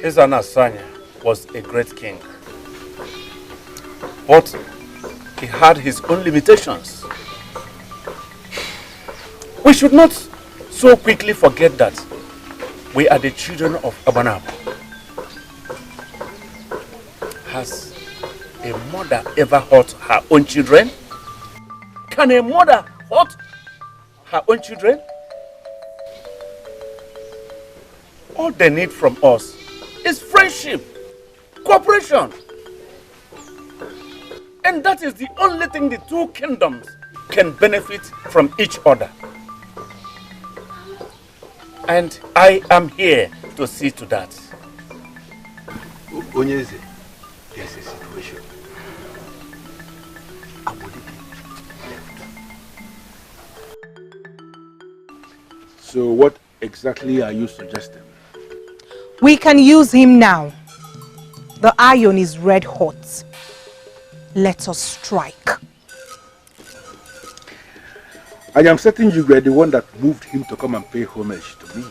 Ugezu was a great king, but he had his own limitations. We should not so quickly forget that we are the children of Abanabo. Has a mother ever hurt her own children? Can a mother hurt her own children? All they need from us is friendship, cooperation. And that is the only thing the two kingdoms can benefit from each other. And I am here to see to that. Onyeze, there's a situation. Abod left. So what exactly are you suggesting? We can use him now. The iron is red hot. Let us strike. I am certain you were the one that moved him to come and pay homage to me.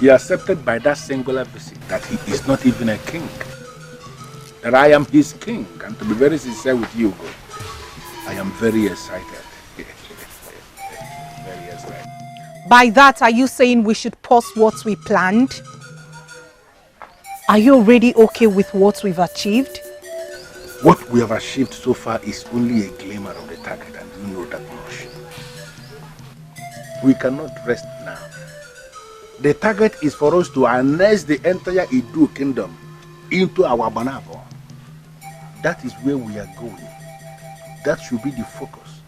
He accepted by that singular visit that he is not even a king. That I am his king, and to be very sincere with you, I am very excited. Very excited. By that, are you saying we should pause what we planned? Are you already okay with what we've achieved? What we have achieved so far is only a glimmer of the target, and you know that much. We cannot rest now. The target is for us to harness the entire Iduu kingdom into our Abanabo. That is where we are going. That should be the focus.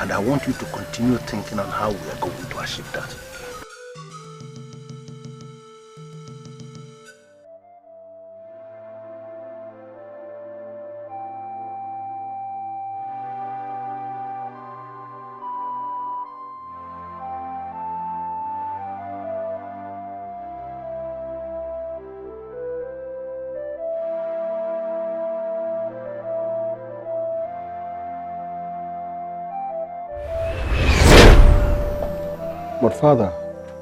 And I want you to continue thinking on how we are going to achieve that. But Father,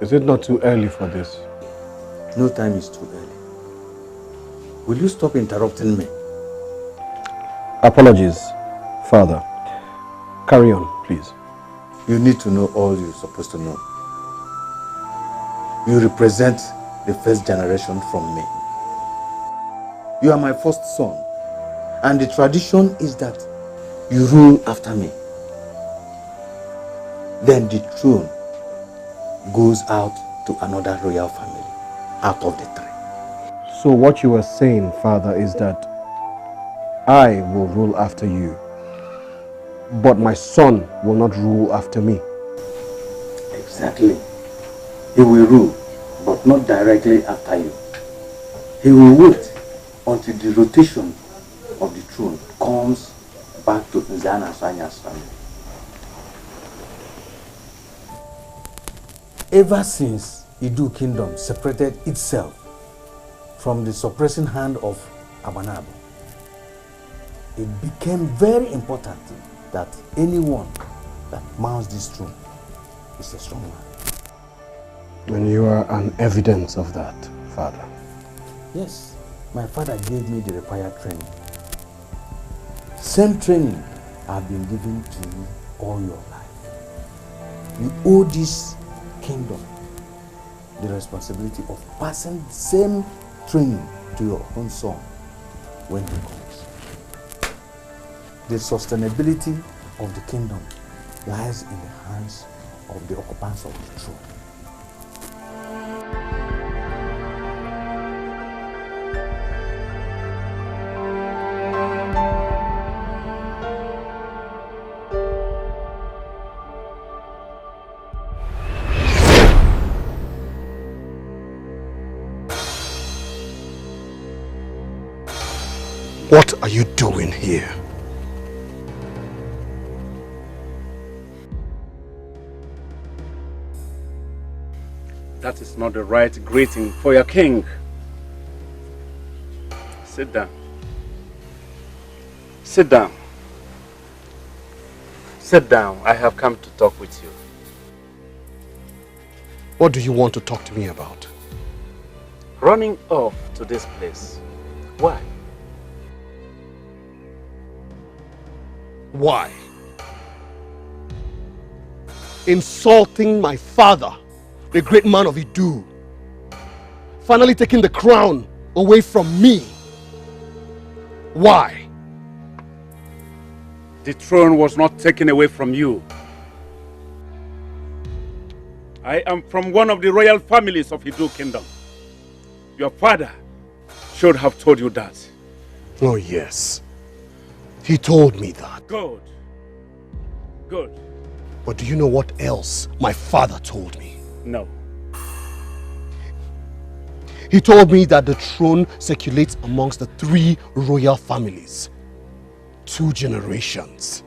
is it not too early for this? No time is too early. Will you stop interrupting me? Apologies, Father. Carry on, please. You need to know all you're supposed to know. You represent the first generation from me. You are my first son, and the tradition is that you rule after me. Then the throne goes out to another royal family out of the three. So what you are saying, Father, is that I will rule after you, but my son will not rule after me. Exactly. He will rule, but not directly after you. He will wait until the rotation of the throne comes back to Nzanasanya's family. Ever since Iduu kingdom separated itself from the suppressing hand of Abanabo, it became very important that anyone that mounts this throne is a strong man. And you are an evidence of that, Father. Yes, my father gave me the required training. Same training I've been giving to you all your life. You owe this kingdom the responsibility of passing the same training to your own son when he comes. The sustainability of the kingdom lies in the hands of the occupants of the throne. What are you doing here? That is not the right greeting for your king. Sit down. Sit down. Sit down. I have come to talk with you. What do you want to talk to me about? Running off to this place. Why? Why? Insulting my father, the great man of Iduu. Finally taking the crown away from me. Why? The throne was not taken away from you. I am from one of the royal families of Iduu Kingdom. Your father should have told you that. Oh yes. He told me that. Good. Good. But do you know what else my father told me? No. He told me that the throne circulates amongst the 3 royal families. 2 generations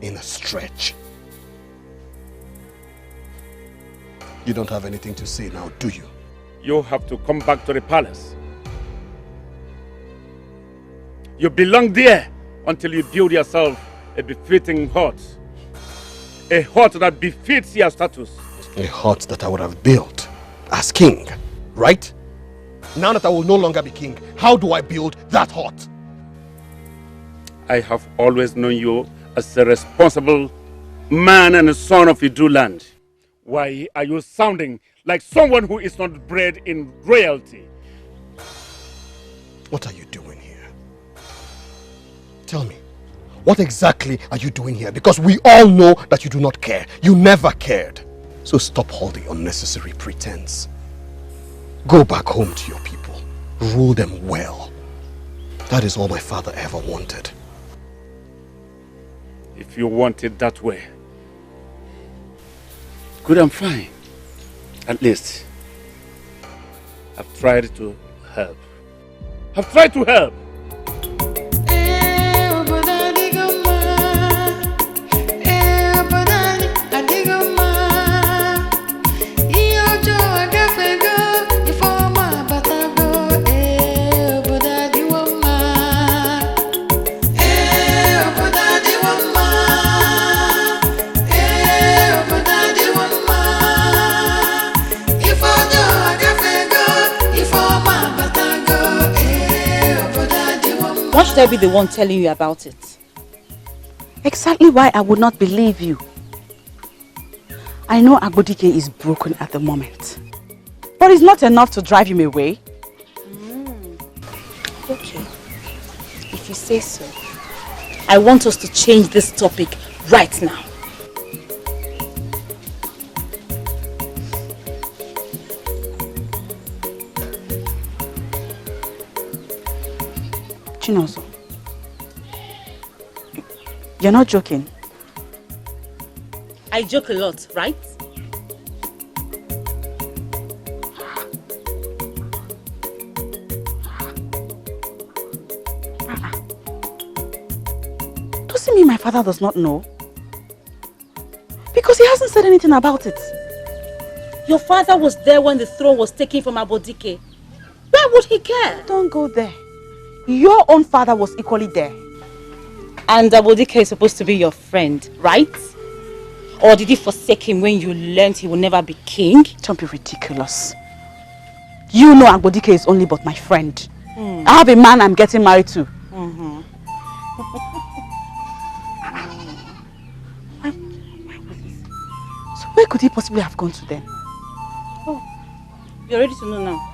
in a stretch. You don't have anything to say now, do you? You have to come back to the palace. You belong there until you build yourself a befitting hut. A hut that befits your status. A hut that I would have built as king, right? Now that I will no longer be king, how do I build that hut? I have always known you as a responsible man and a son of Iduu land. Why are you sounding like someone who is not bred in royalty? What are you doing here? Tell me, what exactly are you doing here? Because we all know that you do not care. You never cared. So stop all the unnecessary pretense. Go back home to your people. Rule them well. That is all my father ever wanted. If you want it that way, good and fine. At least, I've tried to help. I've tried to help. Why should I be the one telling you about it? Exactly why I would not believe you. I know Dikeh is broken at the moment, but it's not enough to drive him away. Okay, if you say so. I want us to change this topic right now. Chinozo, you're not joking. I joke a lot, right? Doesn't mean my father does not know. Because he hasn't said anything about it. Your father was there when the throne was taken from Abod. Why would he care? Don't go there. Your own father was equally there. And Abod is supposed to be your friend, right? Or did you forsake him when you learned he will never be king? Don't be ridiculous. You know Abod is only but my friend. I have a man I'm getting married to. So where could he possibly have gone to then? Oh, you're ready to know now.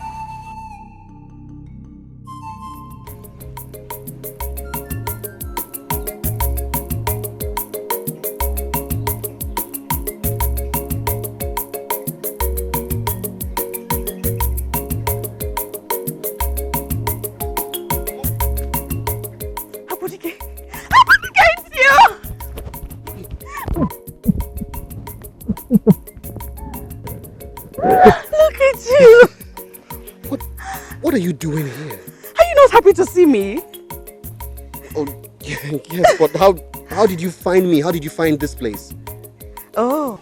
Look at you! What are you doing here? Are you not happy to see me? Oh, yes, but how did you find me? How did you find this place? Oh,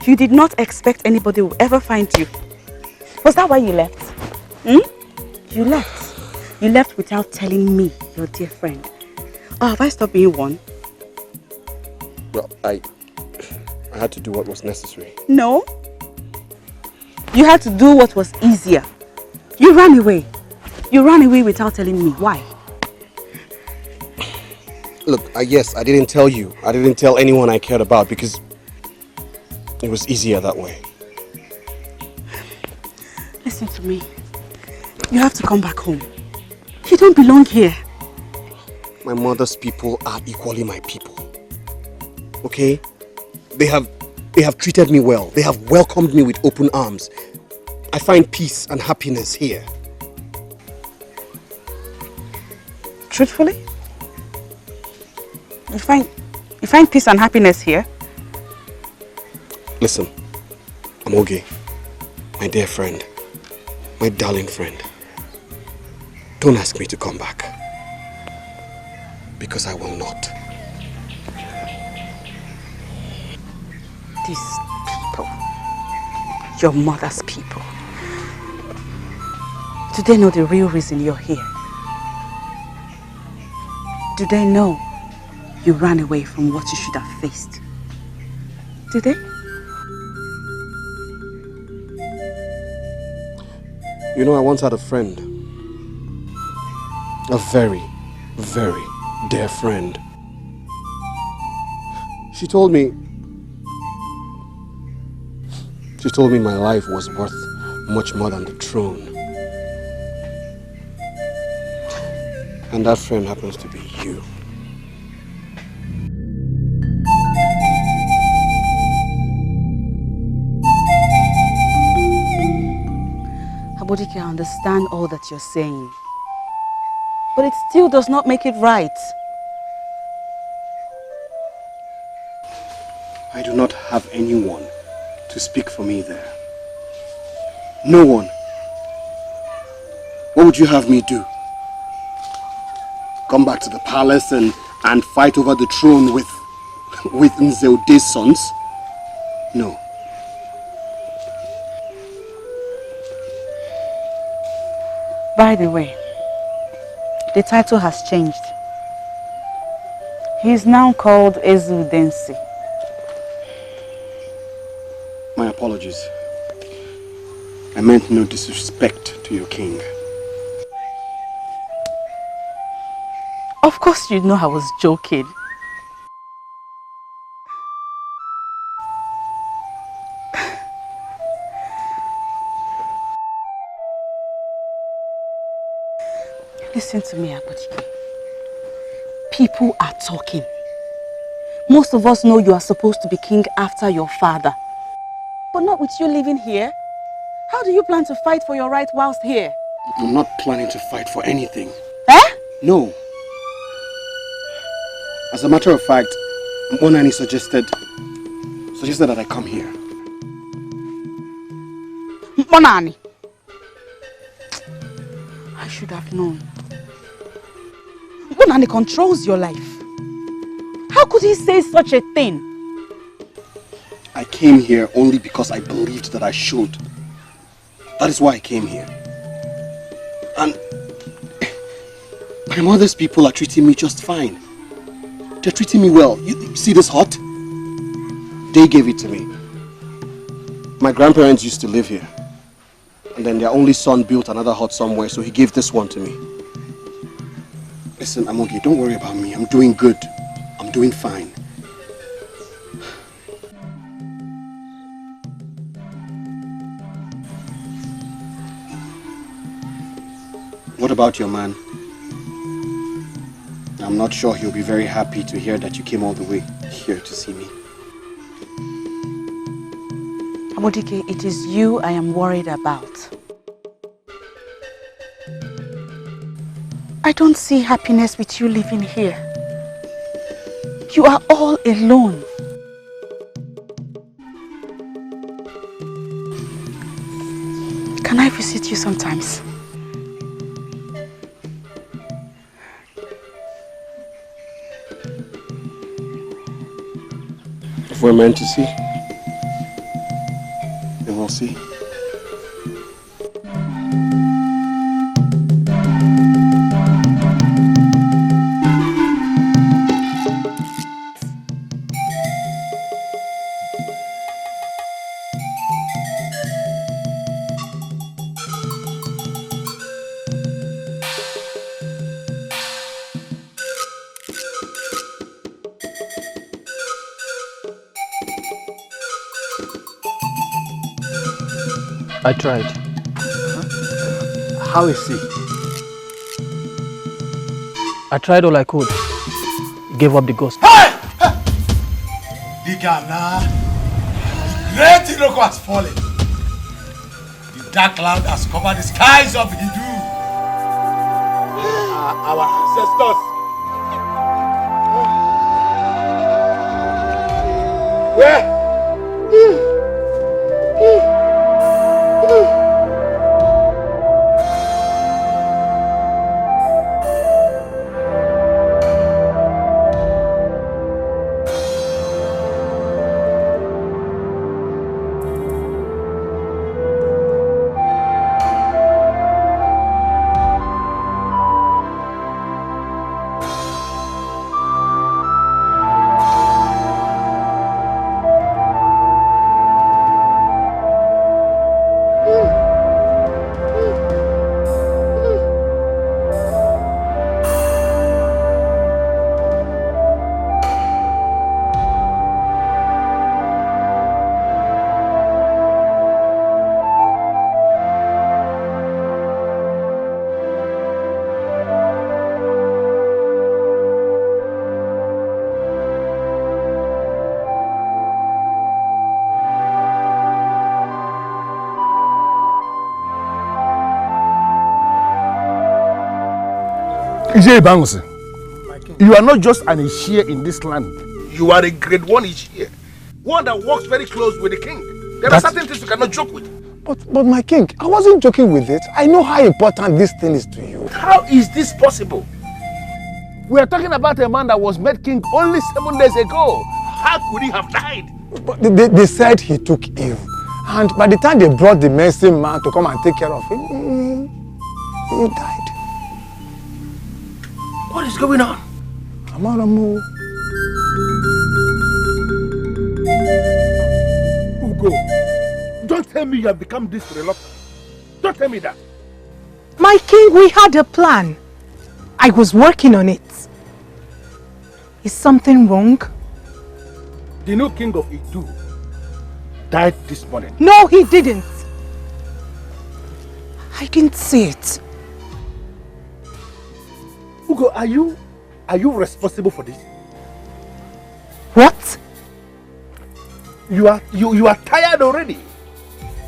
you did not expect anybody will ever find you. Was that why you left? You left. You left without telling me, your dear friend. Oh, have I stopped being one? Well, I had to do what was necessary. No. You had to do what was easier. You ran away. You ran away without telling me. Why? Look, yes, I didn't tell you. I didn't tell anyone I cared about because it was easier that way. Listen to me. You have to come back home. You don't belong here. My mother's people are equally my people. Okay? They have treated me well. They have welcomed me with open arms. I find peace and happiness here. Truthfully? You find peace and happiness here? Listen, I'm okay. My dear friend. My darling friend. Don't ask me to come back. Because I will not. These people, your mother's people, do they know the real reason you're here? Do they know you ran away from what you should have faced? Do they? You know, I once had a friend. A very, very dear friend. She told me my life was worth much more than the throne. And that friend happens to be you. Dikeh, I understand all that you're saying, but it still does not make it right. I do not have anyone to speak for me there. No one. What would you have me do? Come back to the palace and fight over the throne with Nzeude's sons? No. By the way, the title has changed. He is now called Ezudensi. My apologies. I meant no disrespect to your king. Of course you know I was joking. Listen to me, Abod. People are talking. Most of us know you are supposed to be king after your father. But not with you living here. How do you plan to fight for your right whilst here? I'm not planning to fight for anything. Eh? No. As a matter of fact, Monani suggested that I come here. Monani! I should have known. Monani controls your life. How could he say such a thing? I came here only because I believed that I should. That is why I came here. And my mother's people are treating me just fine. They're treating me well. You see this hut? They gave it to me. My grandparents used to live here. And then their only son built another hut somewhere, so he gave this one to me. Listen, I'm okay. Don't worry about me. I'm doing good. I'm doing fine. What about your man? I'm not sure he'll be very happy to hear that you came all the way here to see me. Abod, it is you I am worried about. I don't see happiness with you living here. You are all alone. Can I visit you sometimes? If we're meant to see, then we'll see. I tried. How is he? I tried all I could. Gave up the ghost. Hey! Dikeh now. Great Iroko has fallen. The dark cloud has covered the skies of Iduu. Our ancestors. Where? You are not just an Ishie in this land. You are a grade 1 Ishie. One that works very close with the king. There are certain things you cannot joke with. But my king, I wasn't joking with it. I know how important this thing is to you. How is this possible? We are talking about a man that was made king only 7 days ago. How could he have died? But they said he took ill. And by the time they brought the medicine man to come and take care of him, he died. What is going on? Abanabo. Ugo, don't tell me you have become this reluctant. Don't tell me that. My king, we had a plan. I was working on it. Is something wrong? The new king of Iduu died this morning. No, he didn't. I didn't see it. Ugo, are you responsible for this? What? You are tired already.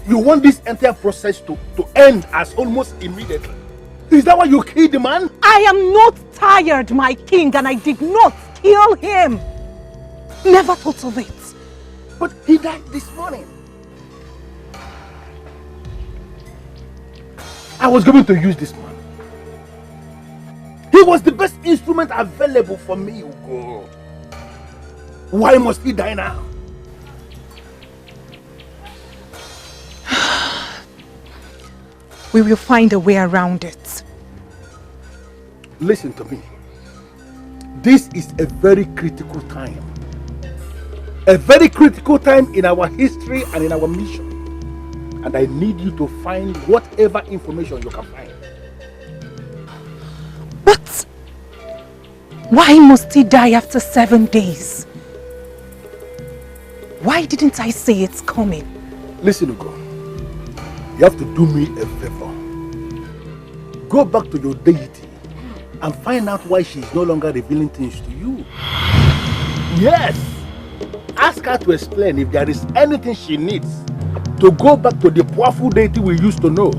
You want this entire process to end as almost immediately. Is that why you killed the man? I am not tired, my king, and I did not kill him. Never thought of it. But he died this morning. I was going to use this man. He was the best instrument available for me, Ugo. Why must he die now? We will find a way around it. Listen to me. This is a very critical time. A very critical time in our history and in our mission. And I need you to find whatever information you can find. But why must he die after 7 days? Why didn't I say it's coming? Listen, Ugo. You have to do me a favor. Go back to your deity and find out why she is no longer revealing things to you. Yes! Ask her to explain if there is anything she needs to go back to the powerful deity we used to know.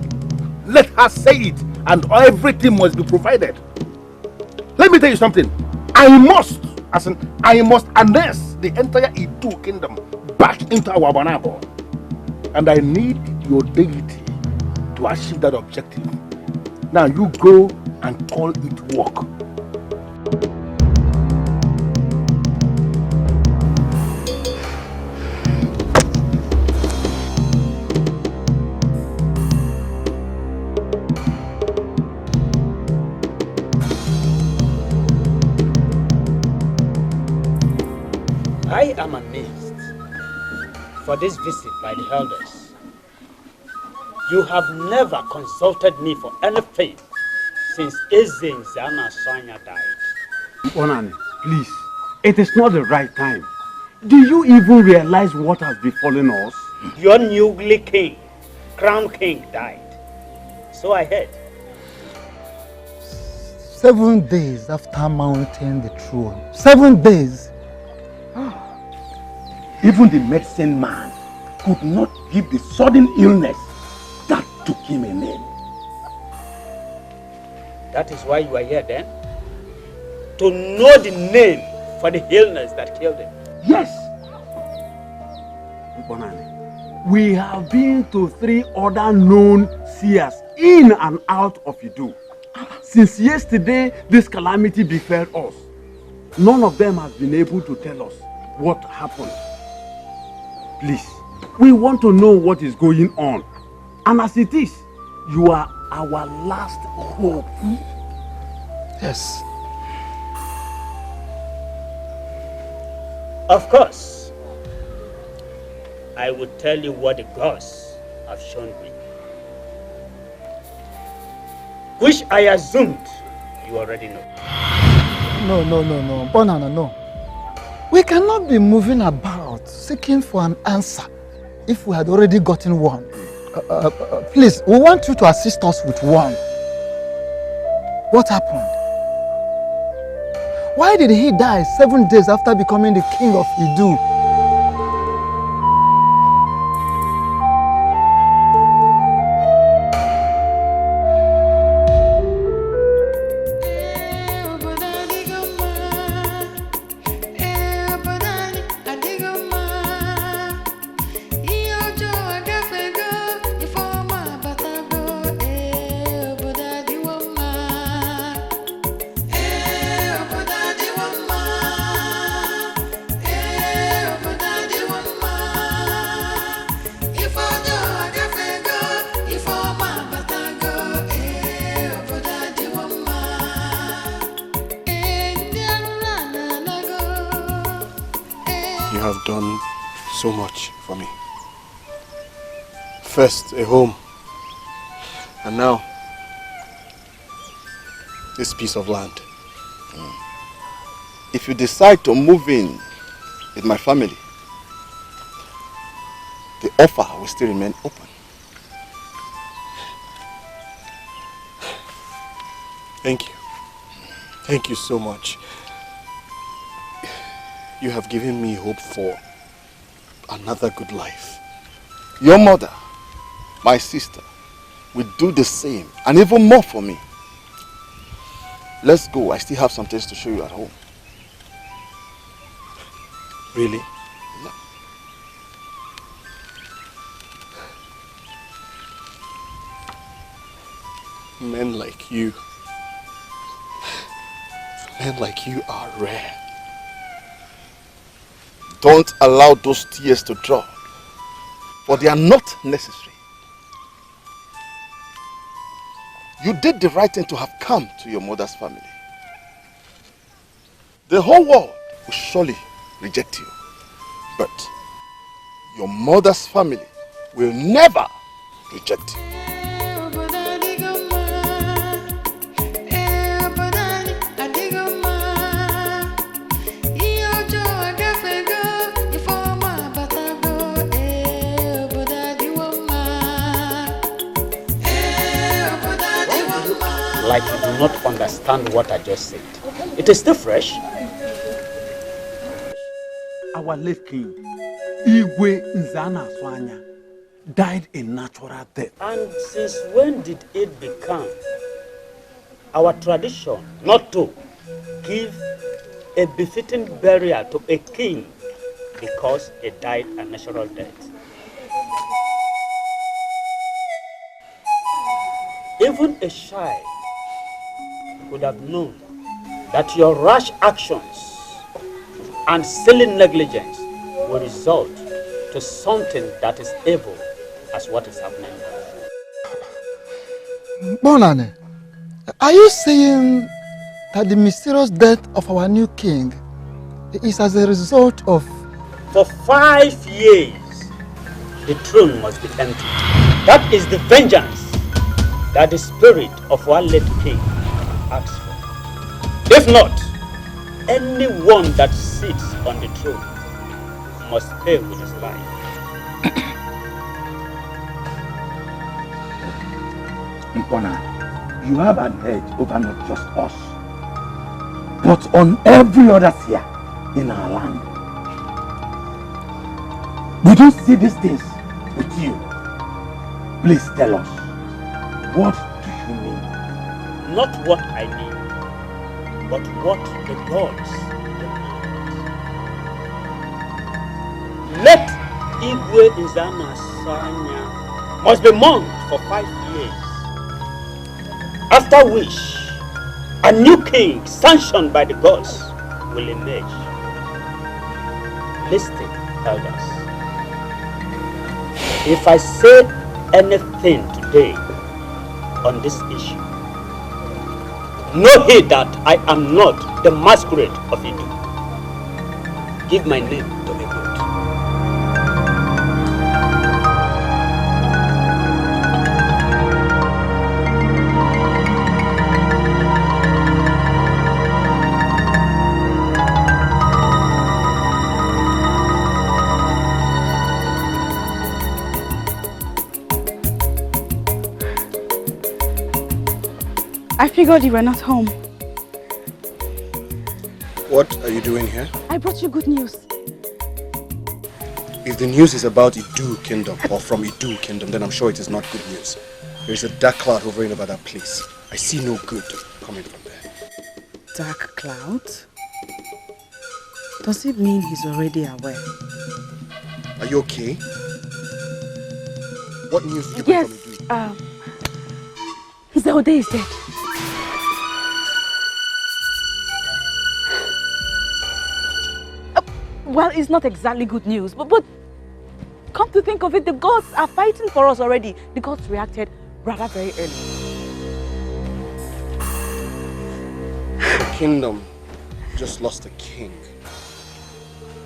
Let her say it and everything must be provided. Let me tell you something. I must harness the entire Iduu kingdom back into our Abanabo. And I need your deity to to achieve that objective. Now you go and call it work. I am amazed for this visit by the elders. You have never consulted me for anything since Eze Zana Sanya died. Onani, please, it is not the right time. Do you even realize what has befallen us? Your newly king, crown king, died. So I heard. 7 days after mounting the throne. 7 days. Even the medicine man could not give the sudden illness that took him a name. That is why you are here then? To know the name for the illness that killed him? Yes. We have been to 3 other known seers in and out of Iduu. Since yesterday, this calamity befell us. None of them has been able to tell us what happened. Please, we want to know what is going on. And as it is, you are our last hope. Yes. Of course. I will tell you what the gods have shown me. Which I assumed you already know. No. Banana, no. We cannot be moving about seeking for an answer if we had already gotten one. Please, we want you to assist us with one. What happened? Why did he die 7 days after becoming the king of Iduu? Done so much for me. First, a home, and now this piece of land. If you decide to move in with my family, the offer will still remain open. Thank you. Thank you so much. You have given me hope for another good life. Your mother, my sister, will do the same and even more for me. Let's go. I still have some things to show you at home. Really? Yeah. Men like you are rare. Don't allow those tears to drop, for they are not necessary. You did the right thing to have come to your mother's family. The whole world will surely reject you, but your mother's family will never reject you. Like you do not understand what I just said. It is still fresh. Our late king, Igwe Nzana Swanya, died a natural death. And since when did it become our tradition not to give a befitting burial to a king because he died a natural death? Even a child would have known that your rash actions and silly negligence will result to something that is evil as what is happening now. Bonane, are you saying that the mysterious death of our new king is as a result of... For 5 years, the throne must be empty. That is the vengeance that the spirit of our late king asks for. If not, anyone that sits on the throne must pay with his life. Ipona, you have an edge over not just us, but on every other sphere in our land. We don't see these things with you. Please tell us, what do you mean? Not what I mean, but what the gods demand. Let Igwe Nzama Sanya must be mourned for 5 years. After which, a new king sanctioned by the gods will emerge. Listen, elders. If I say anything today on this issue, know heed that I am not the masquerade of Iduu. Give my name to Abod. I figured you were not home. What are you doing here? I brought you good news. If the news is about Iduu Kingdom or from Iduu Kingdom, then I'm sure it is not good news. There is a dark cloud hovering over that place. I see no good coming from there. Dark cloud? Does it mean he's already aware? Are you okay? What news did you bring from Iduu? Zelde is dead. Well, it's not exactly good news, but come to think of it, the gods are fighting for us already. The gods reacted rather very early. The kingdom just lost a king.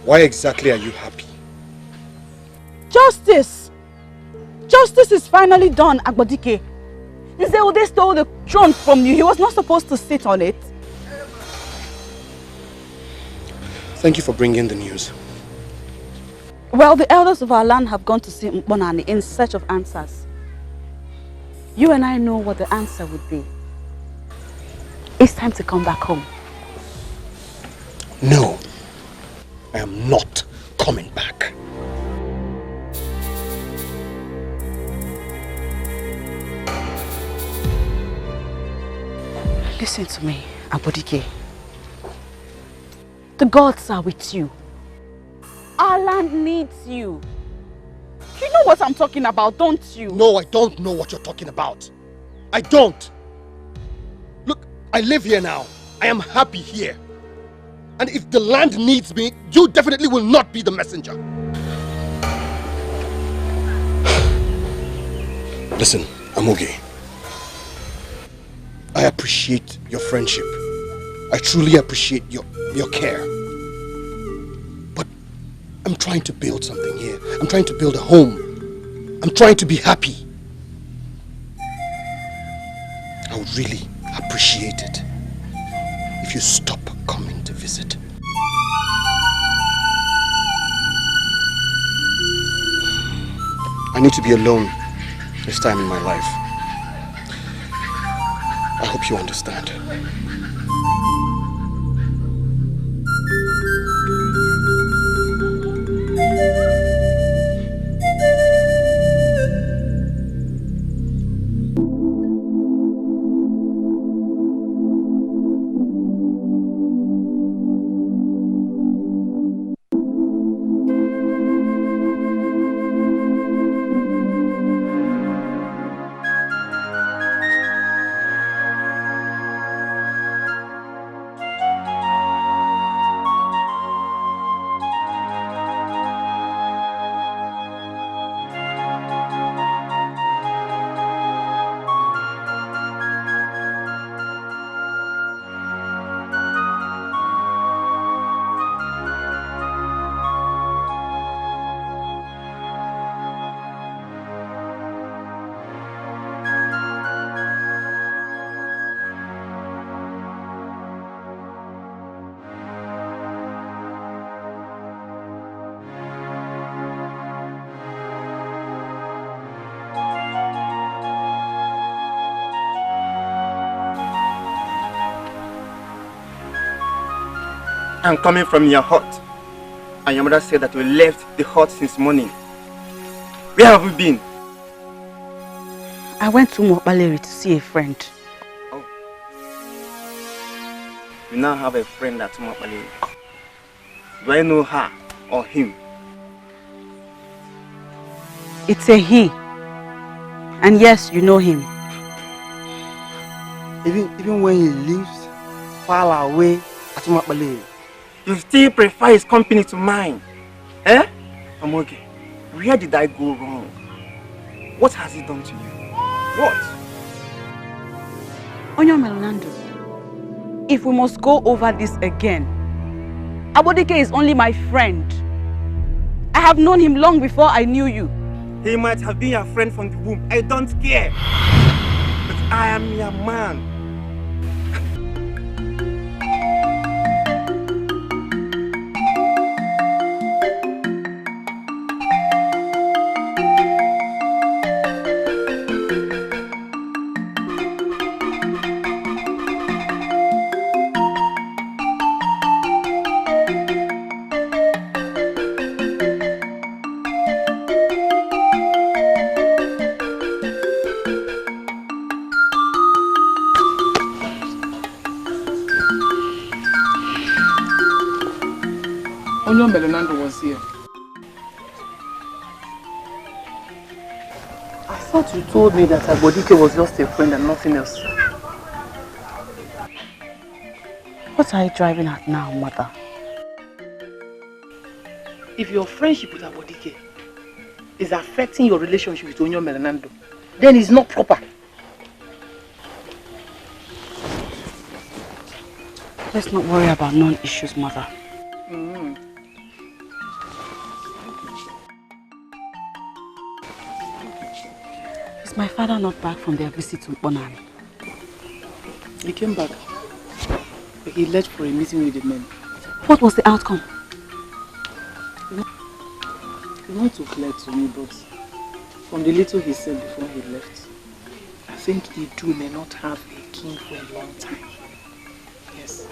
Why exactly are you happy? Justice! Justice is finally done, Dikeh. Zelde stole the throne from you. He was not supposed to sit on it. Thank you for bringing the news. Well, the elders of our land have gone to see Mbonani in search of answers. You and I know what the answer would be. It's time to come back home. No, I am not coming back. Listen to me, Dikeh. The gods are with you. Our land needs you. You know what I'm talking about, don't you? No, I don't know what you're talking about. I don't. Look, I live here now. I am happy here. And if the land needs me, you definitely will not be the messenger. Listen, Amoge. I appreciate your friendship. I truly appreciate your care. But I'm trying to build something here. I'm trying to build a home. I'm trying to be happy. I would really appreciate it if you stop coming to visit. I need to be alone this time in my life. I hope you understand. I'm coming from your hut. And your mother said that you left the hut since morning. Where have you been? I went to Mobaleri to see a friend. Oh. You now have a friend at Mobaleri. Do I know her or him? It's a he. And yes, you know him. Even when he lives far away at Mobaleri, you still prefer his company to mine. Eh? I'm okay. Where did I go wrong? What has he done to you? What? Onyo Melonando, if we must go over this again, Abodike is only my friend. I have known him long before I knew you. He might have been your friend from the womb. I don't care. But I am your man. Onyo Melonando was here. I thought you told me that Abodike was just a friend and nothing else. What are you driving at now, mother? If your friendship with Abodike is affecting your relationship with Onyo Melonando, then it's not proper. Let's not worry about non-issues, mother. Is my father not back from their visit to Bonan? He came back, but he left for a meeting with the men. What was the outcome? It's not too clear to me, but from the little he said before he left, I think Iduu may not have a king for a long time. Yes.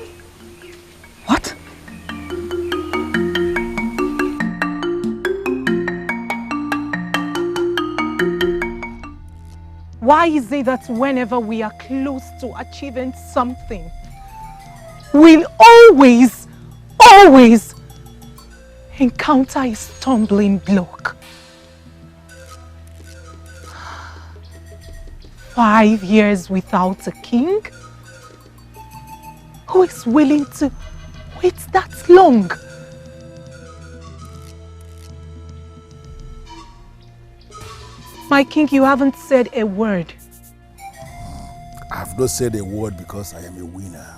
What? Why is it that whenever we are close to achieving something, we'll always encounter a stumbling block? 5 years without a king? Who is willing to wait that long? My king, you haven't said a word. I have not said a word because I am a winner.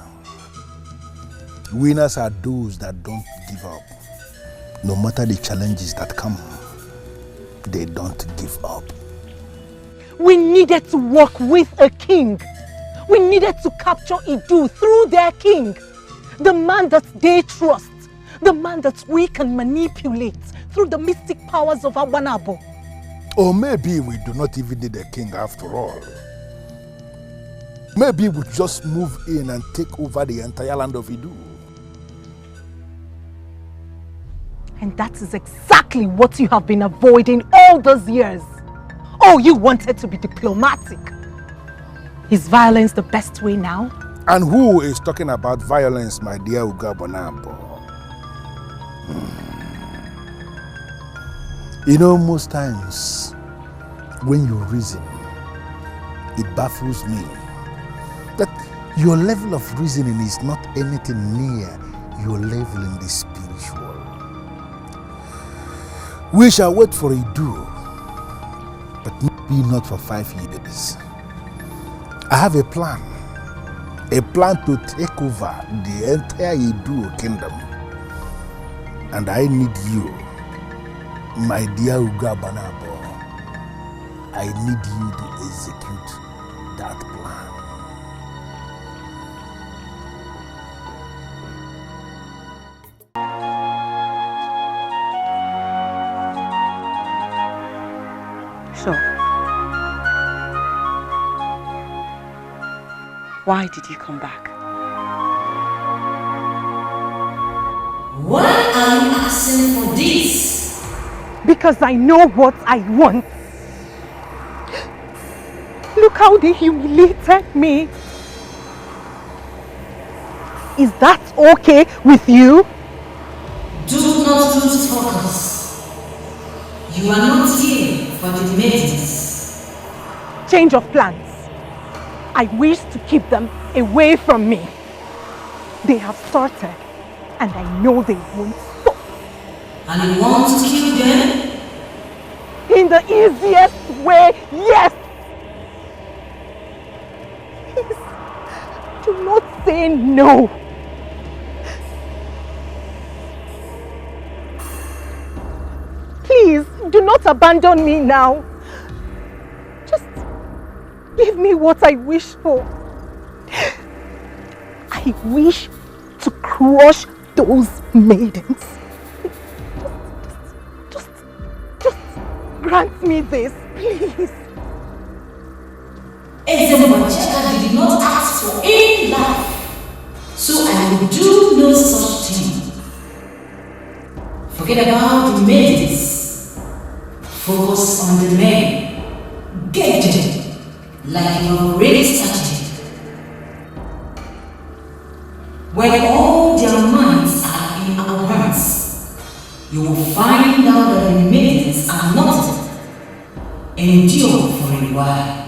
Winners are those that don't give up. No matter the challenges that come, they don't give up. We needed to work with a king. We needed to capture Iduu through their king. The man that they trust. The man that we can manipulate through the mystic powers of Abanabo. Or maybe we do not even need a king after all. Maybe we just move in and take over the entire land of Iduu. And that is exactly what you have been avoiding all those years. Oh, you wanted to be diplomatic. Is violence the best way now? And who is talking about violence, my dear Abanabo? You know, most times when you reason, it baffles me that your level of reasoning is not anything near your level in the spiritual. We shall wait for Iduu, but maybe not for 5 years. I have a plan to take over the entire Iduu kingdom. And I need you, my dear Abanabo. I need you to execute that plan. Sure. Why did you come back? asking for this? Because I know what I want. Look how they humiliated me. Is that okay with you? Do not lose focus. You are not here for the maidens. Change of plans. I wish to keep them away from me. They have started, and I know they won't stop. And you want to kill them? In the easiest way, yes! Please, do not say no. Please, do not abandon me now. Just give me what I wish for. I wish to crush those maidens. Just grant me this, please. Ezebachaka did not ask for any life, so I will do no such thing. Forget about the maidens. Focus on the men. Get them, like you have already started. When all their minds are in our hands, you will find out that the maidens are not endure for a while.